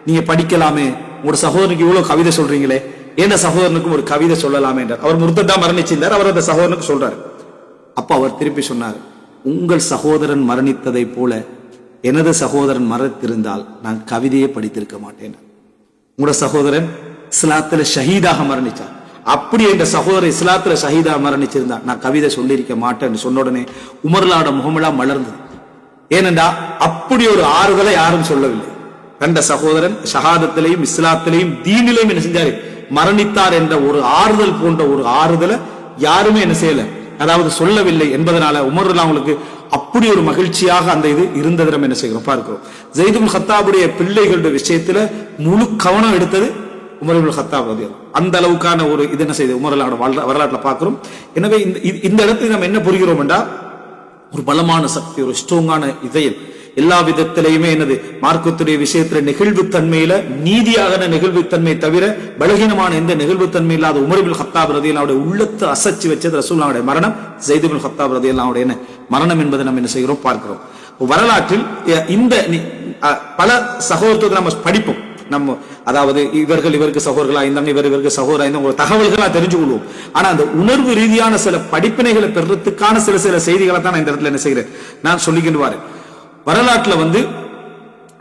நீங்க படிக்கலாமே, உங்களோட சகோதரனுக்கு இவ்வளவு கவிதை சொல்றீங்களே, என்ன சகோதரனுக்கும் ஒரு கவிதை சொல்லலாமே என்றார். அவர் முர்த்ததா மரணிச்சிருந்தார், அவர் அந்த சகோதரனுக்கு சொல்றாரு. அப்ப அவர் திருப்பி சொன்னார், உங்கள் சகோதரன் மரணித்ததை போல எனது சகோதரன் மரணித்திருந்தால் நான் கவிதையே படித்திருக்க மாட்டேன். உங்களோட சகோதரன் இஸ்லாத்துல ஷஹீதாக மரணிச்சார், அப்படி என்ற சகோதரர் இஸ்லாத்துல ஷஹீதா மரணிச்சிருந்தா நான் கவிதை சொல்லியிருக்க மாட்டேன்னு சொன்ன உடனே உமர்லாட முகமெல்லாம் மலர்ந்தது. ஏனென்றா அப்படி ஒரு ஆறுதலை யாரும் சொல்லவில்லை. கண்ட சகோதரன் ஷஹாதத்திலையும் இஸ்லாத்திலையும் தீனிலையும் என்ன செஞ்சாரு, மரணித்தார் என்ற ஒரு ஆறுதல் போன்ற ஒரு ஆறுதலை யாருமே என்ன செய்யல, அதாவது சொல்லவில்லை என்பதனால உமர் அவங்களுக்கு அப்படி ஒரு மகிழ்ச்சியாக அந்த இது இருந்ததை நம்ம என்ன செய்கிறோம் பார்க்கிறோம். ஸைத் இப்னு கத்தாபுடைய பிள்ளைகளுடைய விஷயத்துல முழு கவனம் எடுத்தது உமர் இப்னு கத்தாப் ரலியல்லாஹு அன்ஹு. அந்த அளவுக்கான ஒரு இது என்ன செய்து உமர் வரலாற்றில் பார்க்கிறோம். எனவே இந்த இடத்துல நம்ம என்ன புரிகிறோம் என்றால், ஒரு பலமான சக்தி, ஒரு ஸ்ட்ராங்கான இதயம், எல்லா விதத்திலையுமே என்னது மார்க்கத்துடைய விஷயத்துல நெகிழ்வுத்தன்மையில நீதியாக நெகிழ்வுத்தன்மை தவிர பலகீனமான எந்த நெகிழ்வுத்தன்மை இல்லாத உமர் இப்னு கத்தாப் ரலியல்லாஹு உள்ளத்தை அசைச்சு வச்சது ரசூலுல்லாஹுடைய மரணம், ஸைத் இப்னு கத்தாப் ரலியல்லாஹுடைய மரணம் என்பதை நம்ம என்ன செய்கிறோம் பார்க்கிறோம். வரலாற்றில் இந்த பல சகோதரத்துவத்தை நம்ம படிப்போம். நம்ம அதாவது இவருக்கு சகோதரர்களா இருந்தாங்க, இவருக்கு சகோதரா இருந்தாங்க, ஒரு தகவல்களா தெரிஞ்சு கொள்வோம். ஆனா அந்த உணர்வு ரீதியான சில படிப்பினைகளை பெறத்துக்கான சில செய்திகளை தான் இந்த இடத்துல என்ன செய்கிறேன் நான் சொல்லிக்கிட்டு. வரலாற்றுல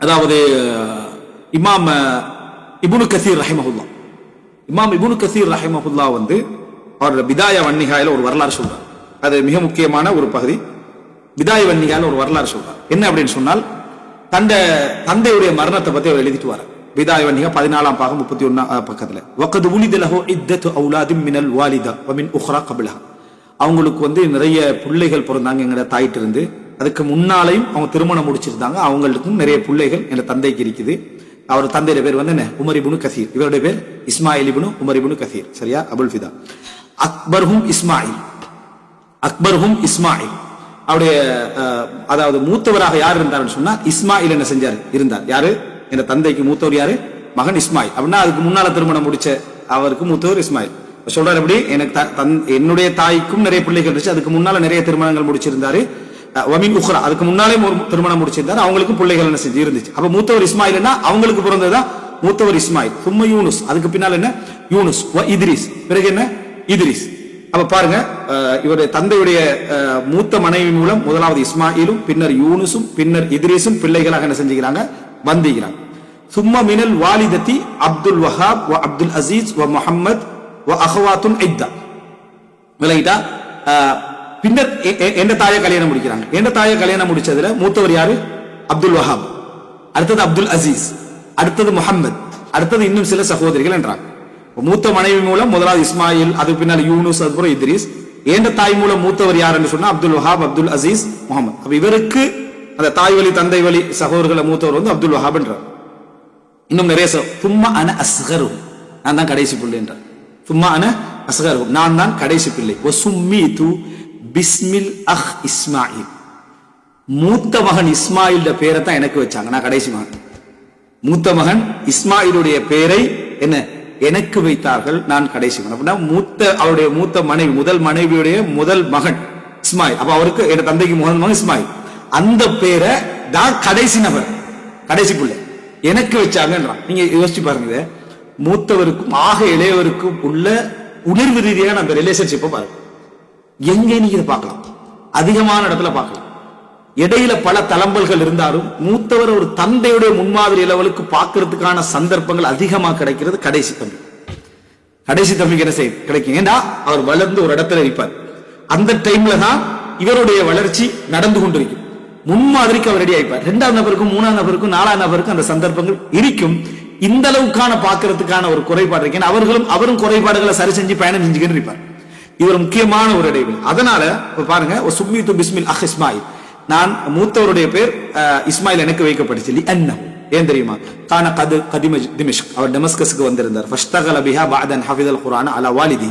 அதாவது இமாம் இப்னு கஸீர் ரஹிமஹுல்லாஹ், இமாம் இப்னு கஸீர் ரஹிமஹுல்லாஹ் அவர் பிதாயா வன்னிகாயில ஒரு வரலாறு சொல்றார். அது மிக முக்கியமான ஒரு பகுதி. பிதாயா வன்னிகாயில ஒரு வரலாறு சொல்றார். என்ன அப்படின்னு சொன்னால், தந்தையுடைய மரணத்தை பத்தி அவர் எழுதிட்டு வர பிதாயா வன்னிகா 14ஆம் பாகம் 31 பக்கத்துல வகத் உலித லஹு இத்தத்து அவுலாதின் மினல் வாலிதா வ மின் உக்ரா கப்லஹா. அவங்களுக்கு நிறைய பிள்ளைகள் பிறந்தாங்க எங்க தாயிட்டு இருந்து. அதுக்கு முன்னாலையும் அவங்க திருமணம் முடிச்சிருந்தாங்க. அவங்களுக்கும் நிறைய பிள்ளைகள் எங்க தந்தைக்கு இருக்குது. அவர் தந்தையோட பேர் என்ன, உமர் இப்னு கஸீர். இவருடைய பேர் இஸ்மாயில் இப்னு உமர் இப்னு கஸீர். சரியா? அபுல் ஃபிதா. அக்பர்ஹும் இஸ்மாயில். அவருடைய அதாவது மூத்தவராக யார் இருந்தாருன்னு சொன்னா இஸ்மாயில் என்ன செஞ்சாரு இருந்தார். யாரு? என் தந்தைக்கு மூத்தவர் யாரு? மகன் இஸ்மாயில். அப்படின்னா அதுக்கு முன்னால திருமணம் முடிச்ச அவருக்கு மூத்தவர் இஸ்மாயில். சொல்றாரு அப்படி, எனக்கு என்னுடைய தாய்க்கும் நிறைய பிள்ளைகள் இருந்துச்சு, அதுக்கு முன்னால நிறைய திருமணங்கள் முடிச்சிருந்தாரு. வமின் உக்ரா, அதுக்கு முன்னாலே ஒரு திருமணம் முடிச்சிருந்தாரு, அவங்களுக்கும் பிள்ளைகள் என்ன செஞ்சு இருந்துச்சு. அப்ப மூத்தவர் இஸ்மாயில்னா அவங்களுக்கு பிறந்ததுதான் மூத்தவர் இஸ்மாயில். சும்மா யூனுஸ், அதுக்கு பின்னால் என்ன யூனுஸ், இத்ரிஸ், பிறகு என்ன இத்ரிஸ். அப்ப பாருங்க, இவருடைய தந்தையுடைய மூத்த மனைவி மூலம் முதலாவது இஸ்மாயிலும் பின்னர் யூனுஸும் பின்னர் இத்ரிஸும் பிள்ளைகளாக என்ன செஞ்சுக்கிறாங்க வந்திக்கிறாங்க. சும்மா மினல் வாலிதத்தி அப்துல் வஹாப் வ அப்துல் அசீஸ் வ முஹம்மத் வ அஹ்வாத்துன் இத்தா. விளங்கிட்டா? பின்னர் எந்த தாயை கல்யாணம் முடிக்கிறாங்க. எந்த தாயை கல்யாணம் முடிச்சதுல மூத்தவர் யாரு? அப்துல் வஹாப், அடுத்தது அப்துல் அசீஸ், அடுத்தது முஹம்மத், அடுத்தது இன்னும் சில சகோதரிகள் என்றாங்க. மூத்த மனைவி மூலம் முதலாவது இஸ்மாயில், அதுக்கு பின்னால் யூனுஸ், அதுக்கப்புறம் இத்ரிஸ். ஏண்ட தாய் மூலம் மூத்தவர் யார் என்று சொன்னா அப்துல் வஹாப், அப்துல் அசீஸ், முகமது. அப்ப இவருக்கு அந்த தாய் வழி தந்தை வழி சகோதரர்களை மூத்தவர் அப்துல் வஹாப் என்றார். இன்னும் நிறைய சும்மா அன அஸ்கரு, நான் தான் கடைசி பிள்ளை என்றார். சும்மா அன அஸ்கரு, நான் தான் கடைசி பிள்ளை. வசும்மீது பிஸ்மில் அஹ் இஸ்மாயில், மூத்த மகன் இஸ்மாயிலுடைய பேரை தான் எனக்கு வச்சாங்க, நான் கடைசி மகன். மூத்த மகன் இஸ்மாயிலுடைய பேரை என்ன எனக்கு வைத்தார்கள், நான் கடைசி மகன். அப்படின்னா அவருடைய மூத்த மனைவி, முதல் மனைவியுடைய முதல் மகன் இஸ்மாயில். அப்ப அவருக்கு என் தந்தைக்கு முதல் மகன் இஸ்மாயில். அந்த பேரை தான் கடைசி நபர், கடைசி பிள்ளை எனக்கு வச்சாங்கன்றான். நீங்க யோசிச்சு பாருங்க, மூத்தவருக்கும் ஆக இளையவருக்கும் உள்ள உணர்வு ரீதியான அந்த ரிலேஷன்ஷிப்பை பாருங்க. எங்க நீங்க இதை பார்க்கலாம், அதிகமான இடத்துல பார்க்கலாம். இடையில பல தளம்பல்கள் இருந்தாலும் மூத்தவர் ஒரு தந்தையுடைய முன்மாதிரி லெவலுக்கு பார்க்கறதுக்கான சந்தர்ப்பங்கள் அதிகமா கிடைக்கிறது கடைசி தம்பி. கடைசி தம்பிக்கு என்ன செய்ய கிடைக்கும்? ஏன்னா அவர் வளர்ந்து ஒரு இடத்துல இருப்பார். அந்த டைம்ல தான் இவருடைய வளர்ச்சி நடந்து கொண்டிருக்கும். முன்மாதிரிக்கு அவர் ரெடி ஆயிப்பார். 2ஆம் நபருக்கும் 3ஆம் நபருக்கும் 4ஆம் நபருக்கும் அந்த சந்தர்ப்பங்கள் இருக்கும். இந்த அளவுக்கான பார்க்கறதுக்கான ஒரு குறைபாடு இருக்கு. அவரும் குறைபாடுகளை சரி செஞ்சு பயணம் செஞ்சுக்கிட்டு இருப்பார். இது ஒரு முக்கியமான ஒரு இடைவெளி. அதனால பாருங்க, சும்மீது பிஸ்மில் அஹ் இஸ்மாயில், நான் மூத்தவருடைய பேர் இஸ்மாயில் எனக்கு வைக்கப்பட்டுச்சு. ஏன் தெரியுமா? கான கதிம திமிஷ்க், அவர் டெமஸ்கஸ்க்கு வந்திருந்தார். ஃபஷ்தகல பிஹா பஅதன் ஹஃபிதல் குர்ஆன அலா வாலிதி,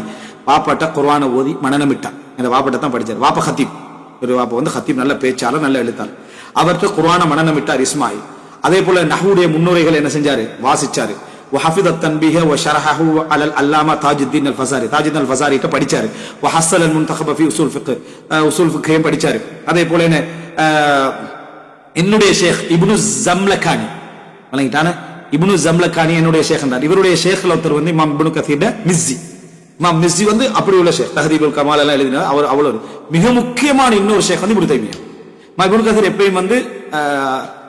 வாப்பாட்ட குர்ஆனை ஓதி மனனமிட்டார். இந்த வாப்பாட்ட தான் படிச்சார். வாப்பா ஹத்தீப், ஒரு வாப்பா ஹத்தீப், நல்ல பேச்சாளர், நல்ல எழுத்தாளர். அவர்கிட்ட குர்ஆனை மனனமிட்டார் இஸ்மாயில். அதே போல நஹ்வுடைய முன்னுரைகள் என்ன செஞ்சாரு? வாசிச்சாரு. وحفظ التنبيه وشرحه على العلامه تاج الدين الفزاري, தாஜ் الدين الفزاري கிட்ட படிச்சாரு. وحصل المنتخب في اصول فقه, உசூல் ஃபிக்ஹையும் படிச்சாரு. அதே போல என்னுடைய ஷேக் இப்னு ஜம்லகானி, வணங்கிட்டான இப்னு ஜம்லகானி என்னுடைய ஷேக் என்றார். இவருடைய ஷேக்ல ஒருத்தர் இமாம் இப்னு கஸீர் மிஸ்ஸி. இமாம் மிஸ்ஸி அப்படி உள்ள ஷேக், தஹதீபுல் கமால் எல்லாம் எழுதினார். அவர் அவ்வளவு மிக முக்கியமான இன்னொரு ஷேக் இப்னு தைமியா. இப்னு கஸீர் எப்பயும்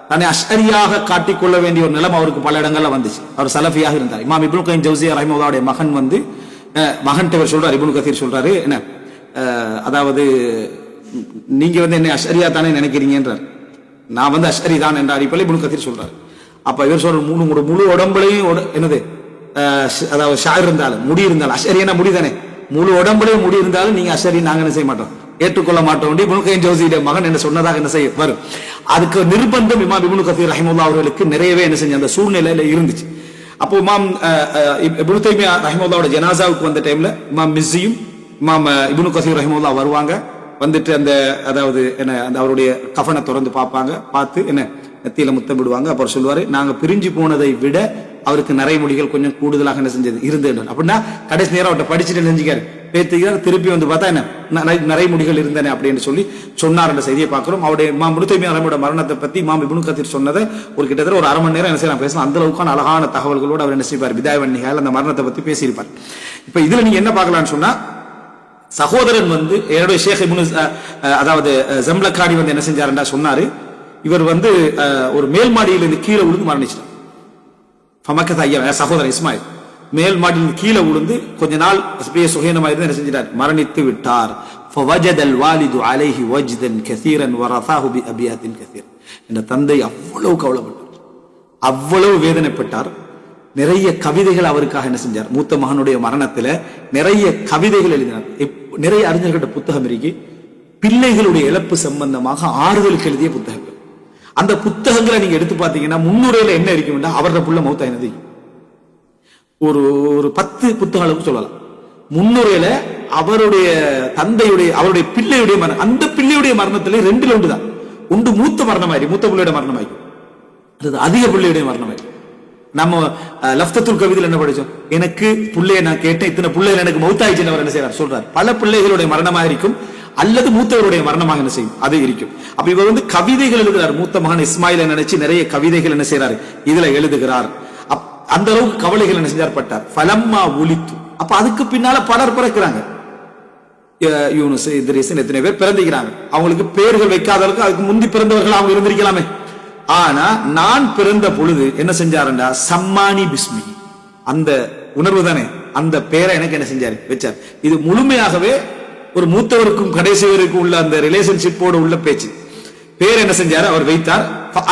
தன்னை அஷ்அரியாக காட்டிக்கொள்ள வேண்டிய ஒரு நிலம் அவருக்கு பல இடங்கள்ல வந்துச்சு. அவர் சலஃபியாக இருந்தார். இமாம் இப்னு கைம் ஜௌசியா ரஹிமஹுல்லாஹுடைய மகன் மகன்கிட்ட சொல்றாரு, இப்னு கஸீர் சொல்றாரு, என்ன அதாவது நீங்க என்னை அஷ்அரியா தானே நினைக்கிறீங்கன்றார். நான் அஷ்அரி தான் என்ற அடிப்படையில் இப்னு கஸீர் சொல்றாரு. அப்ப இவர் சொல்ற முழு உடம்புலையும் என்னது, அதாவது ஷார் இருந்தாலும் முடி இருந்தாலும், அஷ்அரியா முடி தானே, முழு உடம்புலையும் முடி இருந்தாலும் நீங்க அஷ்அரி நாங்க என்ன செய்ய மாட்டோம், ஏற்றுக்கொள்ள மாட்டோம். இப்னு கைம் ஜௌசியுடைய மகன் என்ன சொன்னதாக என்ன செய்ய வரும். அதுக்கு நிர்பந்தம் இமாம் இப்னு கஸீர் ரஹிமஹுல்லாஹ் அவர்களுக்கு நிறையவே என்ன செஞ்ச அந்த சூழ்நிலையில இருந்துச்சு. அப்போ இமாம் இப்னு தைமியா ரஹிமஹுல்லாஹ்வோட ஜனாசாவுக்கு வந்த டைம்ல இமாம் மிஸ்ஸியும் இமாம் இப்னு கஸீர் ரஹிமஹுல்லாஹ் வருவாங்க. வந்துட்டு அந்த அதாவது என்ன அந்த அவருடைய கஃனை திறந்து பார்ப்பாங்க, பார்த்து என்ன நெத்தியில முத்தம் விடுவாங்க. அப்புறம் சொல்லுவாரு, நாங்க பிரிஞ்சு போனதை விட அவருக்கு நரைமுடிகள் கொஞ்சம் கூடுதலாக என்ன செஞ்சது இருந்தது அப்படின்னா கடைசி நேரம் அவர்கிட்ட படிச்சுட்டு நெஞ்சிக்காரு பேத்துக்கிறார். திருப்பி வந்து பார்த்தா என்ன நரைமுடிகள் இருந்தன அப்படின்னு சொல்லி சொன்னார் என்ற செய்தியை பார்க்கிறோம். அவருடைய இமாம் இப்னு தய்மிய்யா ரஹ்மத்துல்லாஹி மரணத்தை பத்தி இமாம் இப்னு கதீர் சொன்னதை ஒரு கிட்டத்தட்ட ஒரு அரை மணி நேரம் என்ன செய்யலாம் பேசலாம். அந்த அளவுக்கான அழகான தகவல்களோடு அவர் என்ன செய்வார், பிதாய வன் நிஹாயா அந்த மரணத்தை பத்தி பேசியிருப்பார். இப்ப இதுல நீங்க என்ன பார்க்கலாம்னு சொன்னா, சகோதரன் வந்து என்னுடைய ஷேக் இப்னு அதாவது ஜம்லக்கானி வந்து என்ன செஞ்சாருன்னா சொன்னாரு, இவர் வந்து ஒரு மேல் மாடியிலிருந்து கீழே விழுந்து மரணிச்சிட்டார். சகோதரர் இஸ்மாயில் மேல் மாடியில் கீழே விழுந்து கொஞ்ச நாள் சுகீனமாயிருந்து என்ன செஞ்சிட்டார், மரணித்து விட்டார். என்ற தந்தை அவ்வளவு கவலைப்பட்டார், அவ்வளவு வேதனைப்பட்டார். நிறைய கவிதைகள் அவருக்காக என்ன செஞ்சார், மூத்த மகனுடைய மரணத்துல நிறைய கவிதைகள் எழுதினார். நிறைய அறிஞர்கள்ட்ட புத்தகம் இருக்கு, பிள்ளைகளுடைய இழப்பு சம்பந்தமாக ஆறுதலுக்கு எழுதிய புத்தகங்கள். அந்த புத்தகங்களை நீங்க எடுத்து பாத்தீங்கன்னா முன்னுரையில என்ன இருக்கும்னா அவரோட புள்ள மௌத்தாயினது ஒரு 10 புத்தக அளவுக்கு சொல்லலாம். முன்னுரையில அவருடைய தந்தையுடைய அவருடைய பிள்ளையுடைய மரணம், அந்த பிள்ளையுடைய மரணத்துல 2ல் 1 தான். ஒன்று மூத்த மரணமாயிரு, மூத்த பிள்ளையோட மரணமாயிரு, அது அதிக பிள்ளையுடைய மரணமாயிரு. நம்ம லஃப்தத்துல் கவிதையில் என்ன படிச்சோம், எனக்கு பிள்ளைய நான் கேட்டேன், இத்தனை பிள்ளைகள் எனக்கு மௌத்தாயிடுச்சுன்னு அவர் என்ன செய்யறார் சொல்றார். பல பிள்ளைகளுடைய மரணமாக இருக்கும் அல்லது மூத்தவருடைய மரணமாக என்ன செய்யும் அது இருக்கும். அப்ப இவர் வந்து கவிதைகள் எழுதுகிறார். மூத்த மகன் இஸ்மாயில நினைச்சு நிறைய கவிதைகள் என்ன செய்யறாரு இதுல எழுதுகிறார். அந்த அளவுக்கு கவலைகள் என்ன செஞ்சார் பட்டார். ஃபலம்மா உலித்து, அப்ப அதுக்கு பின்னால பலர் பிறக்கிறாங்க. யூனுஸ், இத்ரீஸ் எத்தனை பேர் பிறந்திக்கிறாங்க. அவங்களுக்கு பேர்கள் வைக்காதவர்களுக்கு அதுக்கு முந்தி பிறந்தவர்கள் அவங்க இருந்திருக்கலாமே. ஆனா நான் பிறந்த பொழுது என்ன செஞ்சாருண்டா, சம்மானி பிஸ்மி, அந்த உணர்வு தானே அந்த பேரை எனக்கு என்ன செஞ்சாரு வச்சார். இது முழுமையாகவே ஒரு மூத்தவருக்கும் கடைசிவருக்கும் உள்ள அந்த ரிலேஷன்ஷிப்போடு உள்ள பேச்சு. பேர் என்ன செஞ்சாரு அவர் வைத்தார்,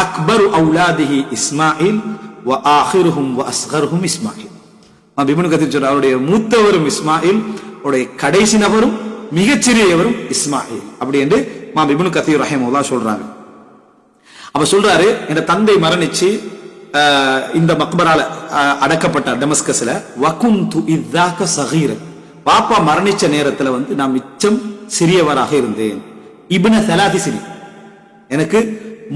அக்பரு அவுலாதிஹி இஸ்மாயில் வ ஆகிருஹும் வ அஸ்கருஹும் இஸ்மாயில். இப்னு கதீர் சொல்றார், அவருடைய மூத்தவரும் இஸ்மாயில், அவருடைய கடைசி நபரும் மிகச்சிறியவரும் இஸ்மாயில் அப்படி என்று இப்னு கதீர் ரஹிமஹுல்லாஹ் சொல்றாங்க. அப்ப சொல்றாரு, என் தந்தை மரணிச்சு இந்த மக்பரால அடக்கப்பட்டார் டமஸ்கஸ்ல. வகுந்து இதாக சகீரன், பாப்பா மரணிச்ச நேரத்துல வந்து நான் மிச்சம் சிறியவராக இருந்தேன். இப்ன சலாதி சிறி, எனக்கு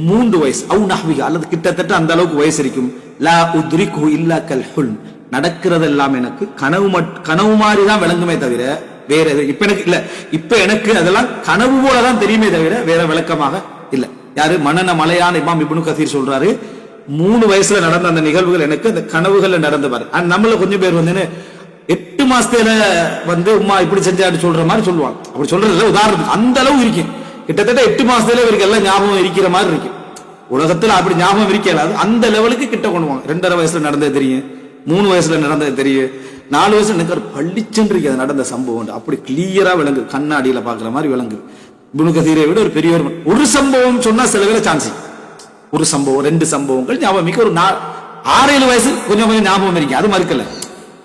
3 வயசு அவு நஹ்விஹா அல்லது கிட்டத்தட்ட அந்த அளவுக்கு வயசு இருக்கும். லா உத்ரிகு இல்லா கல் ஹுல்ம், நடக்கிறதெல்லாம் எனக்கு கனவு மாதிரி தான் விளங்குமே தவிர வேற இப்ப எனக்கு இல்ல. இப்ப எனக்கு அதெல்லாம் கனவு போலதான் தெரியுமே தவிர வேற விளக்கமாக இல்ல. யாரு மனன மலையான இமாம் இப்னு கதீர் சொல்றாரு, 3 வயசுல நடந்த அந்த நிகழ்வுகள் எனக்கு அந்த கனவுகள்ல நடந்து பாரு. நம்மள கொஞ்சம் பேர் வந்து 8 மாசத்துல வந்து உமா இப்படி செஞ்சாரு சொல்ற மாதிரி சொல்லுவாங்க. அப்படி சொல்றதுல உதாரணத்துக்கு அந்த அளவு இருக்கு. கிட்டத்தட்ட 8 மாசத்துல இவருக்கு எல்லாம் ஞாபகம் இருக்கிற மாதிரி இருக்கு. உலகத்துல அப்படி ஞாபகம் இருக்கலாது அந்த லெவலுக்கு கிட்ட கொண்டுவாங்க. 2.5 வயசுல நடந்தது தெரியும், 3 வயசுல நடந்தது தெரியும், 4 வயசுல எனக்கு பள்ளிச்சென்று இருக்கு அது நடந்த சம்பவம். அப்படி கிளியரா விளங்கு, கண்ணாடியில பாக்குற மாதிரி விளங்குது. இப்னு கதீரை விட ஒரு பெரிய ஒரு சம்பவம் சொன்னா சில வேலை சான்ஸ், ஒரு சம்பவம் 2 சம்பவங்கள் ஞாபகம் மிக்க. ஒரு 6-7 வயசு கொஞ்சம் கொஞ்சம் ஞாபகம் இருக்கு, அது மறுக்கல.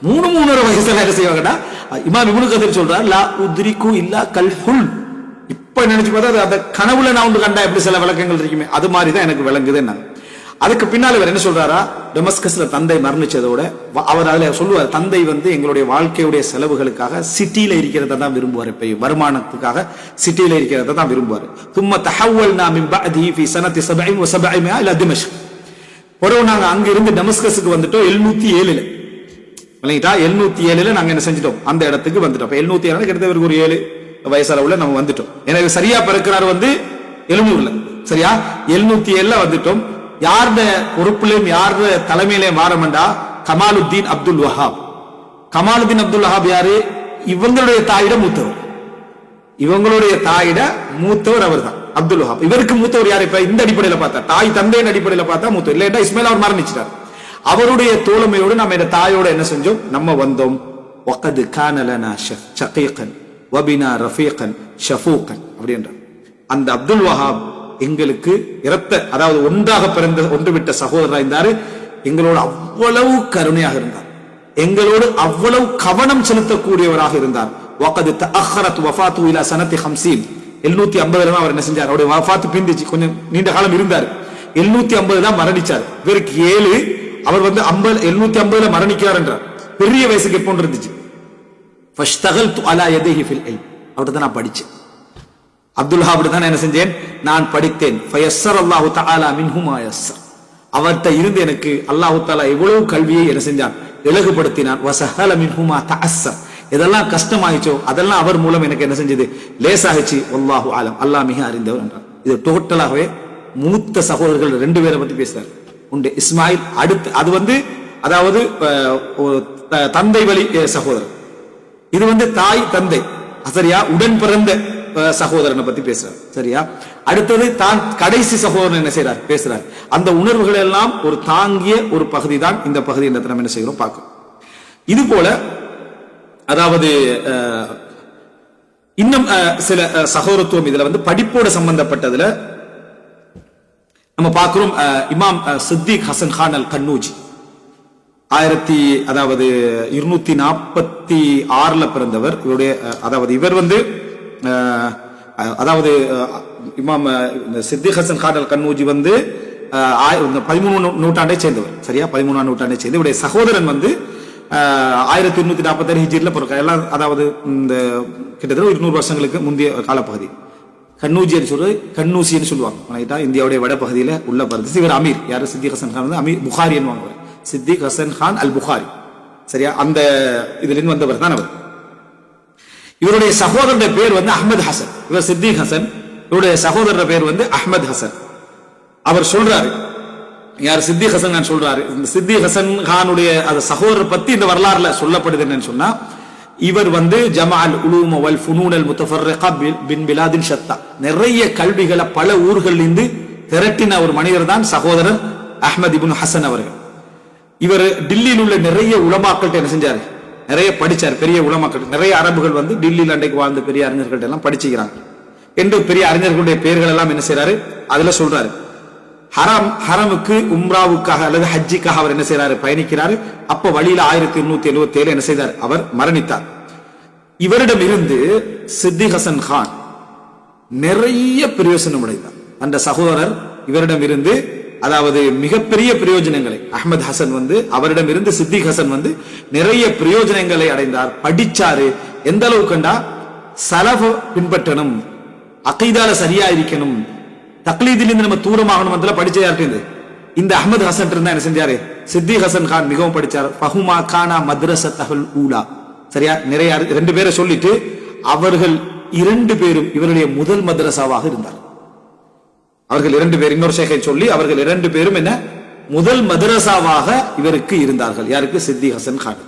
3-3.5 வயசுல என்ன செய்வாங்கடா, இமாம் இப்னு கதீர் சொல்றார், லா உத்ரிகு இல்லா கல் ஹுல். இப்ப நினைச்சு பார்த்தா அந்த கனவுல நான் ஒன்று கண்டா எப்படி சில விளக்கங்கள் இருக்குமே அது மாதிரிதான் எனக்கு விளங்குது. அதுக்கு பின்னால இவர் என்ன சொல்றாரா, டெமஸ்கஸ்ல தந்தை மரணிச்சதோட அவர் அதுல சொல்லுவார், தந்தை வந்து எங்களுடைய வாழ்க்கையுடைய செலவுகளுக்காக சிட்டியில இருக்கிறத தான் விரும்புவார். எப்ப வருமானத்துக்காக சிட்டியில இருக்கிறத தான் விரும்புவார். தும்ம தஹவ்வல்னா மின் பஅதிஹி ஃபீ சனதி 700 இலா திமஷ்க். பிறகு நாங்க அங்க இருந்து டெமஸ்கஸுக்கு வந்துட்டோம் 707ல. இல்லைங்களா, 707ல நாங்க என்ன செஞ்சிட்டோம், அந்த இடத்துக்கு வந்துட்டோம். 707 கிட்டத்தட்ட ஒரு 7 வயசளவுல நம்ம வந்துட்டோம். எனவே சரியா பிறக்கிறார் வந்து 700ல, சரியா 707ல வந்துட்டோம். யாருடைய பொறுப்புலையும் யாருடைய தலைமையிலையும் வாரமண்டா கமாலுத்தீன் அப்துல் வஹாப். கமாலுத்தீன் அப்துல் வஹாப் யாரு, இவங்களுடைய தாயிட மூத்தவர், இவங்களுடைய தாயிட மூத்தவர் அவர் தான் அப்துல் வஹாப். இவருக்கு மூத்தவர் யாரு, இப்ப இந்த அடிப்படையில பார்த்தா தாய் தந்தையின் அடிப்படையில பார்த்தா மூத்தவர். இல்லையா இஸ்மாயில் அவர் மரணிச்சிட்டார். அவருடைய தோழமையோடு நம்ம இந்த தாயோட என்ன செஞ்சோம், நம்ம வந்தோம். வகத் கான லனா ஷகீகன் வபினா ரஃபீகன் ஷஃபூகன் அப்படின்ற அந்த அப்துல் வஹாப் எங்களுக்கு இரத்த அதாவது ஒன்றாக பிறந்த ஒன்று விட்ட சகோதரராக இருந்தாரு. எங்களோடு அவ்வளவு கருணையாக இருந்தார், எங்களோடு அவ்வளவு கவனம் செலுத்தக்கூடியவராக இருந்தார். வகத் தஅخرت வஃபாத்து இலா சனதி 50. 750 அவர் என்ன செஞ்சார், அவருடைய வஃபாத்து பிந்திச்சு, கொஞ்சம் நீண்ட காலம் இருந்தார். 750 தான் மரணிச்சார். இவருக்கு 7, அவர் வந்து 750 மரணிக்கிறார் என்றார். பெரிய வயசுக்கு எப்போ இருந்துச்சு. ஃபஷ்தகல்து அலா யதிஹி ஃபில் இல்ம், அவர்ட்ட தான் நான் படிச்சேன். அப்துல்லா அப்படிதான் என்ன செஞ்சேன், நான் படித்தேன். அல்லாஹு தஆலா மின்ஹுமா யஸ்ஸர், அவர்கிட்ட இருந்து எனக்கு அல்லாஹு தஆலா எவ்வளவு கல்வியை என்ன செஞ்சான், இலகுபடுத்தினான். வஸஹல மின்ஹுமா தஅஸ்ஸர், எதெல்லாம் கஷ்டமாயிச்சோ அதெல்லாம் அவர் மூலம் எனக்கு என்ன செஞ்சது, லேசாகிச்சு. வல்லாஹு ஆலம், அல்லாஹ் மிக அறிந்தவர் என்றார். இது டோட்டலாகவே மூத்த சகோதரர்கள் 2 பேரை பத்தி பேசுறாரு. உண்டு இஸ்மாயில், அடுத்து அது அதாவது தந்தை வழி சகோதரர், இது தாய் தந்தை, சரியா, உடன் பிறந்த சகோதரனை பத்தி பேசுறார், சரியா. அடுத்தது தான் கடைசி சகோதரன் என்ன செய்யறார், பேசுறார். அந்த உணர்வுகள் எல்லாம் ஒரு தாங்கிய ஒரு பகுதி தான் இந்த பகுதி என்ற நம்ம என்ன செய்கிறோம் பார்க்கிறோம். இது போல அதாவது இன்னும் சில சகோதரத்துவம் இதுல படிப்போட சம்பந்தப்பட்டதுல நம்ம பார்க்கிறோம். இமாம் சித்திக் ஹசன் கான் அல் கன்னூஜி 246 பிறந்தவர். இவருடைய அதாவது இவர் அதாவது இமாம் சித்திக் ஹசன் கான் அல் கன்னூஜி 13 நூற்றாண்டை சேர்ந்தவர், சரியா, 13ஆம் நூற்றாண்டை சேர்ந்து. இவருடைய சகோதரன் 1146 ஹிஜ்ரில பிறக்க, எல்லாம் அதாவது இந்த கிட்டத்தட்ட 200 வருஷங்களுக்கு முந்தைய காலப்பகுதி. கன்னூசின்னு சொல்லுவாங்க, இந்தியாவுடைய வட பகுதியில உள்ள பகுதி. இவர் அமீர், யாரு, சித்திக் ஹசன் கான் அமீர் புகாரி என்னவாங்க, சித்திக் ஹசன் கான் அல் புகாரி, சரியா, அந்த இதுல இருந்து வந்தவர் தான் அவர். இவருடைய சகோதரருடைய பேர் அஹ்மத் ஹசன். இவர் சித்திக் ஹசன், இவருடைய சகோதரர் பேர் அஹ்மத் ஹசன். அவர் சொல்றாரு, யார், சித்திக் ஹசன் கான் சொல்றாரு, இந்த சித்திக் ஹசன் கானுடைய அந்த சகோதரர் பத்தி இந்த வரலாறுல சொல்லப்படுது என்னன்னு சொன்னா, இவர் ஜமால் உலூம் வல் ஃபுனூன் அல் முத்தஃபர்ரிகா பின் பிலாதின் ஷத்தா, நிறைய கல்விகளை பல ஊர்களில் இருந்து திரட்டின ஒரு மனிதர் தான் சகோதரர் அஹ்மத் இப்னு ஹசன் அவர்கள். இவர் டில்லியில் உள்ள நிறைய உலமாக்கள்கிட்ட என்ன செஞ்சாரு, நிறைய படிச்சார். பெரிய உலமாக்கள், நிறைய அரபுகள் டில்லியில் அன்றைக்கு வாழ்ந்த பெரிய அறிஞர்கள்ட்ட எல்லாம் படிச்சுக்கிறாங்க என்று பெரிய அறிஞர்களுடைய பெயர்கள் எல்லாம் என்ன செய்யறாரு அதுல சொல்றாரு. ஹரமுக்கு உம்ராவுக்காக அல்லது ஹஜ்ஜிக்காக அவர் என்ன செய்யறாரு, பயணிக்கிறாரு. அப்ப வழியில 1877 என்ன செய்தார், அவர் மரணித்தார். இவரிடம் இருந்து சித்திக் ஹசன் கான் நிறைய பிரயோஜனம் அடைந்தார். அந்த சகோதரர் இவரிடம் இருந்து அதாவது மிகப்பெரிய பிரயோஜனங்களை, அஹ்மத் ஹசன் அவரிடம் இருந்து சித்திக் ஹசன் நிறைய பிரயோஜனங்களை அடைந்தார், படிச்சாரு. எந்த அளவுக்குண்டா, சலஃப் பின்பற்றணும், அகீதால சரியா இருக்கணும், தக்லீதிலிருந்து நம்ம தூரமாகணும் படிச்ச யார்கிட்ட இந்த அஹ்மத் ஹசன் இருந்தா என்ன செஞ்சாரு, சித்திக் ஹசன் கான் மிகவும் படிச்சார். ஃபஹுமா கானா மத்ரஸத்தஹுல் ஊலா, சரியா, நிறைய 2 பேரை சொல்லிட்டு அவர்கள் 2 பேரும் இவருடைய முதல் மദ്രസാவாக இருந்தார். அவர்கள் 2 பேர், இன்னொரு ஷேகை சொல்லி அவர்கள் 2 பேரும் என்ன முதல் மദ്രസാவாக இவருக்கு இருந்தார்கள். யாருக்கு, சித்திக் ஹசன் கான்.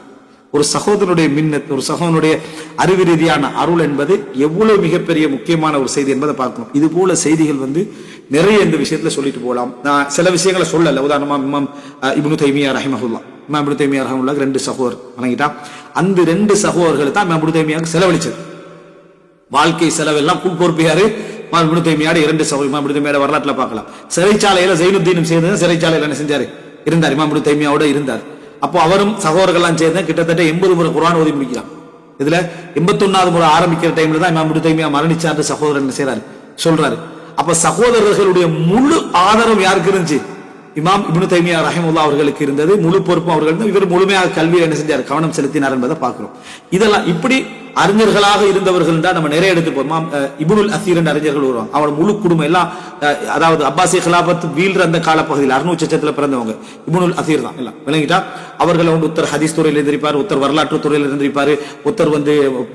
ஒரு சகோதரனுடைய மின்னத், ஒரு சகோதரனுடைய அறிவு ரீதியான அருள் என்பது எவ்வளவு மிகப்பெரிய முக்கியமான ஒரு செய்தி என்பதை பார்க்கணும். இது போல செய்திகள் நிறைய இந்த விஷயத்துல சொல்லிட்டு போகலாம். நான் சில விஷயங்களை சொல்லல. உதாரணமா இமாம் இப்னு தைமியா ரஹிமஹுல்லா, இமாம் இப்னு தைமியா ரஹிமஹுல்லா 2 சகோதரர் வணங்கிட்டா. அந்த 2 சகோதரர்கள் தான் இமாம் இப்னு தைமியாவுக்கு செலவழிச்சது. வாழ்க்கை செலவெல்லாம் பொறுப்பு யாரு, இமாம் இப்னு தைமியாவோட 2 சகோதரர். இமாம் இப்னு தைமியாவோட வரலாற்றுல பார்க்கலாம். சிறைச்சாலையில ஜைனுத்தீனும் சேர்ந்து சிறைச்சாலையில என்ன செஞ்சாரு, இருந்தார். இமாம் இப்னு தைமியாவோட இருந்தார். அப்போ அவரும் சகோதரர்கள்லாம் சேர்ந்து கிட்டத்தட்ட 80 முறை குர்ஆன் ஓதி முடிக்கிறான். இதுல 81வது முறை ஆரம்பிக்கிற டைம்ல தான் இமாம் இப்னு தைமியா மரணிச்சார் சகோதரர் என்ன செய்யறாரு சொல்றாரு. அப்ப சகோதரர்களுடைய முழு ஆதரவு யாருக்கு இருந்துச்சு, இமாம் இப்னு தைமியா ரஹிமஹுல்லாஹ் அவர்களுக்கு இருந்தது. முழு பொறுப்பும் அவர்கள். இவர் முழுமையாக கல்வியை என்ன செஞ்சார், கவனம் செலுத்தினார் என்பதை பார்க்கிறோம். இதெல்லாம் இப்படி அறிஞர்களாக இருந்தவர்கள் தான் நம்ம நிறைய எடுத்துப்போம். இமாம் இப்னுல் அசீர் என்ற அறிஞர்கள் வருவாங்க. அவரோட முழு குடும்பம் எல்லாம் அதாவது அப்பாசிய கிலாபத் வீழ்ற அந்த காலப்பகுதியில் 600 பிறந்தவங்க இப்னுல் அசீர் தான் எல்லாம் விளங்கிட்டா. அவர்கள் ஒருத்தர் ஹதீஸ் துறையில் இருந்திருப்பார், ஒருத்தர் வரலாற்று துறையில் இருந்திருப்பாரு, ஒருத்தர்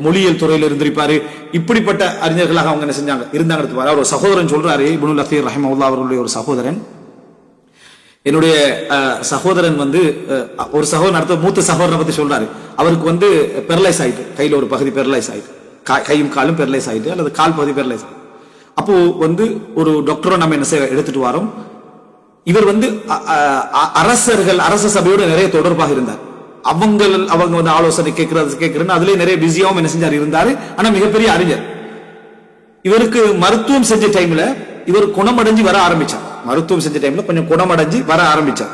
மொழியியல் துறையில் இருந்திருப்பாரு. இப்படிப்பட்ட அறிஞர்களாக அவங்க என்ன செஞ்சாங்க, இருந்தாங்க. அவர் ஒரு சகோதரன் சொல்றாரு, இப்னுல் அசீர் ரஹிமஹுல்லாஹ் அவர்களுடைய ஒரு சகோதரன், என்னுடைய சகோதரன் ஒரு சகோதரன் அடுத்த மூத்த சகோதரனை பத்தி சொல்றாரு. அவருக்கு பெரலைஸ் ஆயிட்டு, கையில ஒரு பகுதி பெரலைஸ் ஆயிட்டு, கையும் காலும் பெரலைஸ் ஆயிட்டு, அல்லது கால் பகுதி பெரலைஸ் ஆயிட்டு. அப்போ ஒரு டாக்டரை நம்ம என்ன செய்ய எடுத்துட்டு வரோம். இவர் அரசர்கள், அரச சபையோட நிறைய தொடர்பாக இருந்தார். அவங்க ஆலோசனை கேட்கறதுன்னு அதுலயே நிறைய பிஸியாவும் என்ன செஞ்சார் இருந்தாரு. ஆனா மிகப்பெரிய அறிஞர். இவருக்கு மருத்துவம் செஞ்ச டைம்ல இவர் குணமடைஞ்சு வர ஆரம்பிச்சார். மருத்துவம் செஞ்ச டைம்ல கொஞ்சம் குணமடைஞ்சு வர ஆரம்பிச்சார்.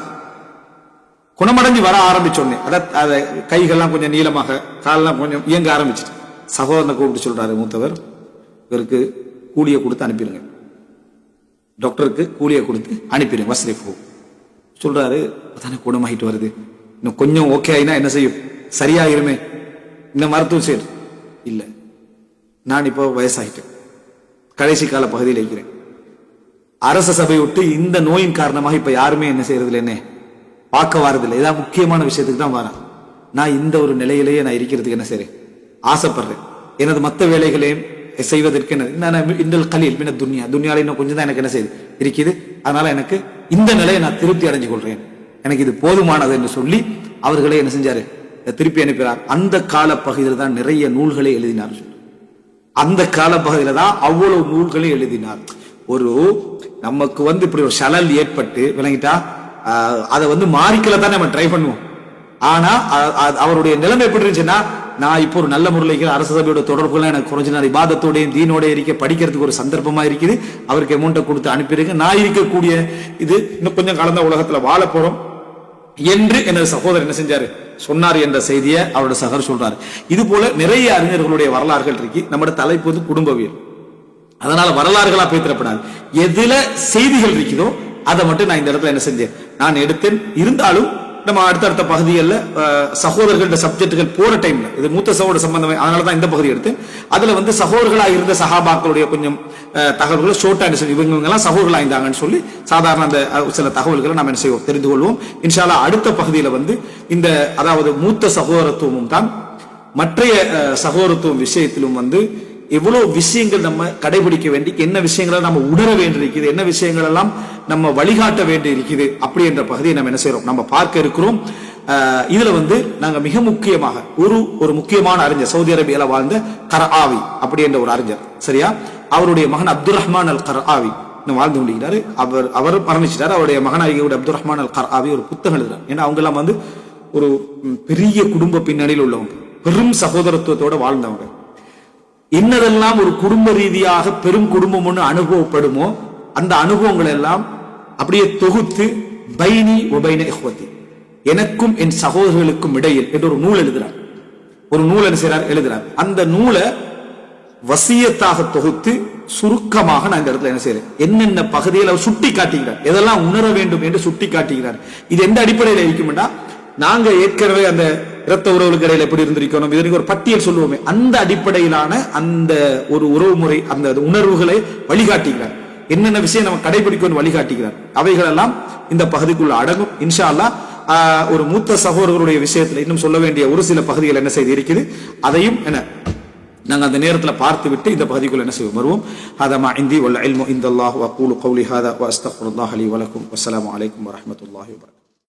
குணமடைஞ்சு வர ஆரம்பிச்சோடனே அத கைகள்லாம் கொஞ்சம் நீளமாக, காலெல்லாம் கொஞ்சம் இயங்க ஆரம்பிச்சு சகோதரனை கூப்பிட்டு சொல்றாரு, மூத்தவர், இவருக்கு கூலியை கொடுத்து அனுப்பிடுங்க, டாக்டருக்கு கூலியை கொடுத்து அனுப்பிடுங்க, வசதிப்பு சொல்றாரு. தானே குணமாகிட்டு வருது, இன்னும் கொஞ்சம் ஓகே ஆயினா என்ன செய்யும், சரியாயிருமே, இந்த மருத்துவம் செய்யும். இல்ல, நான் இப்போ வயசாகிட்டேன், கடைசி கால பகுதியில் இருக்கிறேன். அரச சபை விட்டு இந்த நோயின் காரணமாக இப்ப யாருமே என்ன செய்யறதில்லை, என்ன பார்க்க வாரதில்லை. ஏதாவது முக்கியமான விஷயத்துக்கு தான் வரேன். நான் இந்த ஒரு நிலையிலேயே நான் இருக்கிறதுக்கு என்ன செய்றேன், ஆசைப்படுறேன். எனது மற்ற வேலைகளையும் செய்வதற்கு நான் இந்தல் கலீல் மின துன்யால இன்னும் கொஞ்சம் தான் எனக்கு என்ன செய்யுது இருக்குது. அதனால எனக்கு இந்த நிலையை நான் திருப்தி அடைஞ்சு கொள்றேன், எனக்கு இது போதுமானது என்று சொல்லி அவர்களே என்ன செஞ்சாரு, திருப்பி அனுப்பினார். அந்த கால பகுதியில் தான் நிறைய நூல்களை எழுதினார். அந்த கால பகுதியில தான் அவ்வளவு நூல்களை எழுதினார். ஒரு நமக்கு இப்படி ஒரு சலல் ஏற்பட்டு விளங்கிட்டா அதை மாறிக்கல தான் நம்ம ட்ரை பண்ணுவோம். ஆனா அவருடைய நிலைமை எப்படி இருந்துச்சுன்னா, நான் இப்போ ஒரு நல்ல முறையில் அரசு சபையோட தொடர்புலாம் எனக்கு குறைஞ்சு, நான் இபாதத்தோடையும் தீனோட இருக்க படிக்கிறதுக்கு ஒரு சந்தர்ப்பமா இருக்குது. அவருக்கு அமௌண்ட்டை கொடுத்து அனுப்பியிருக்கேன். நான் இருக்கக்கூடிய இது இன்னும் கொஞ்சம் கலந்த உலகத்துல வாழ போறோம் என்று எனது சகோதரர் என்ன செஞ்சாரு, சொன்னார் என்ற செய்தியை அவரோட சகர் சொல்றாரு. இது போல நிறைய அறிஞர்களுடைய வரலாறுகள் இருக்கு. நம்மளோட தலைப்பு குடும்பவியல். அதனால வரலாறுகளா பேசப்படாது. எதுல செய்திகள் இருக்குதோ அதை மட்டும் நான் இந்த இடத்துல என்ன செஞ்சேன், நான் எடுத்தேன். இருந்தாலும் நம்ம அடுத்தடுத்த பகுதிகளில் சகோதரர்கள சப்ஜெக்டுகள் போற டைம்ல இது மூத்த சகோதர சம்பந்தம், அதனாலதான் இந்த பகுதி எடுத்தேன். அதுல சகோதரர்களா இருந்த சஹாபாக்களுடைய கொஞ்சம் தகவல்களை ஷோர்ட்டா இவங்க எல்லாம் சகோதரர்களா இருந்தாங்கன்னு சொல்லி சாதாரண அந்த சில தகவல்களை நம்ம என்ன செய்வோம், தெரிந்து கொள்வோம். இன்ஷா அல்லாஹ் அடுத்த பகுதியில இந்த அதாவது மூத்த சகோதரத்துவமும் தான் மற்றைய சகோதரத்துவம் விஷயத்திலும் எவ்வளவு விஷயங்கள் நம்ம கடைபிடிக்க வேண்டி, என்ன விஷயங்களை நம்ம உணர வேண்டியிருக்குது, என்ன விஷயங்கள் எல்லாம் நம்ம வழிகாட்ட வேண்டி இருக்குது, அப்படி என்ற பகுதியை நம்ம என்ன செய்யறோம், நம்ம பார்க்க இருக்கிறோம். இதுல நாங்க மிக முக்கியமாக ஒரு முக்கியமான அறிஞர், சவுதி அரேபியால வாழ்ந்த கர்ஆவி அப்படி என்ற ஒரு அறிஞர், சரியா, அவருடைய மகன் அப்துல் ரஹ்மான் அல் கர்ஆவி வாழ்ந்து கொண்டிருக்கிறாரு. அவர் மரணிச்சிட்டார். அவருடைய மகனாகிய அப்துல் ரஹ்மான் அல் கர்ஆவி ஒரு புத்தகம் எழுதுறார். ஏன்னா அவங்க எல்லாம் ஒரு பெரிய குடும்ப பின்னணியில் உள்ளவங்க, பெரும் சகோதரத்துவத்தோட வாழ்ந்தவங்க. என்னதெல்லாம் ஒரு குடும்ப ரீதியாக பெரும் குடும்பம் ஒன்று அனுபவப்படுமோ அந்த அனுபவங்கள் எல்லாம் அப்படியே தொகுத்து பைனி ஒபைன இஹ்வதி, எனக்கும் என் சகோதரர்களுக்கும் இடையில் என்று ஒரு நூல் எழுதுறார். ஒரு நூல் என்ன செய்றார், எழுதுறார். அந்த நூலை வசியத்தாக தொகுத்து சுருக்கமாக நான் இந்த இடத்துல என்ன செய்யறேன், என்னென்ன பகுதியில் அவர் சுட்டி காட்டுகிறார், எதெல்லாம் உணர வேண்டும் என்று சுட்டி காட்டுகிறார். இது எந்த அடிப்படையில் இருக்கும்னா, நாங்க ஏற்கனவே அந்த இரத்த உறவுகளுக்கு இடையில எப்படி இருந்திருக்கணும், இதற்கு ஒரு பட்டியல் சொல்லுவோமே, அந்த அடிப்படையிலான அந்த ஒரு உறவு முறை, அந்த உணர்வுகளை வழிகாட்டுகிறார். என்னென்ன விஷயம் நம்ம கடைபிடிக்கணும் வழிகாட்டுகிறார். அவைகள் எல்லாம் இந்த பகுதிக்குள்ள அடங்கும். இன்ஷா அல்லாஹ் ஒரு மூத்த சகோதரர்களுடைய விஷயத்துல இன்னும் சொல்ல வேண்டிய ஒரு சில பகுதிகள் என்ன செய்து இருக்குது, அதையும் நாங்க அந்த நேரத்தில் பார்த்து விட்டு இந்த பகுதிக்குள்ள என்ன செய்வோம், வருவோம். ஹதா மா இந்தி வல் இல்மு இந்தல்லாஹ் வ அகூலு கௌலி ஹாதா வ அஸ்தக்ஃபிருல்லாஹ் லி வ லக்கும். வஸ்ஸலாமு அலைக்கும் வ ரஹ்மத்துல்லாஹி வ பரகாத்துஹு.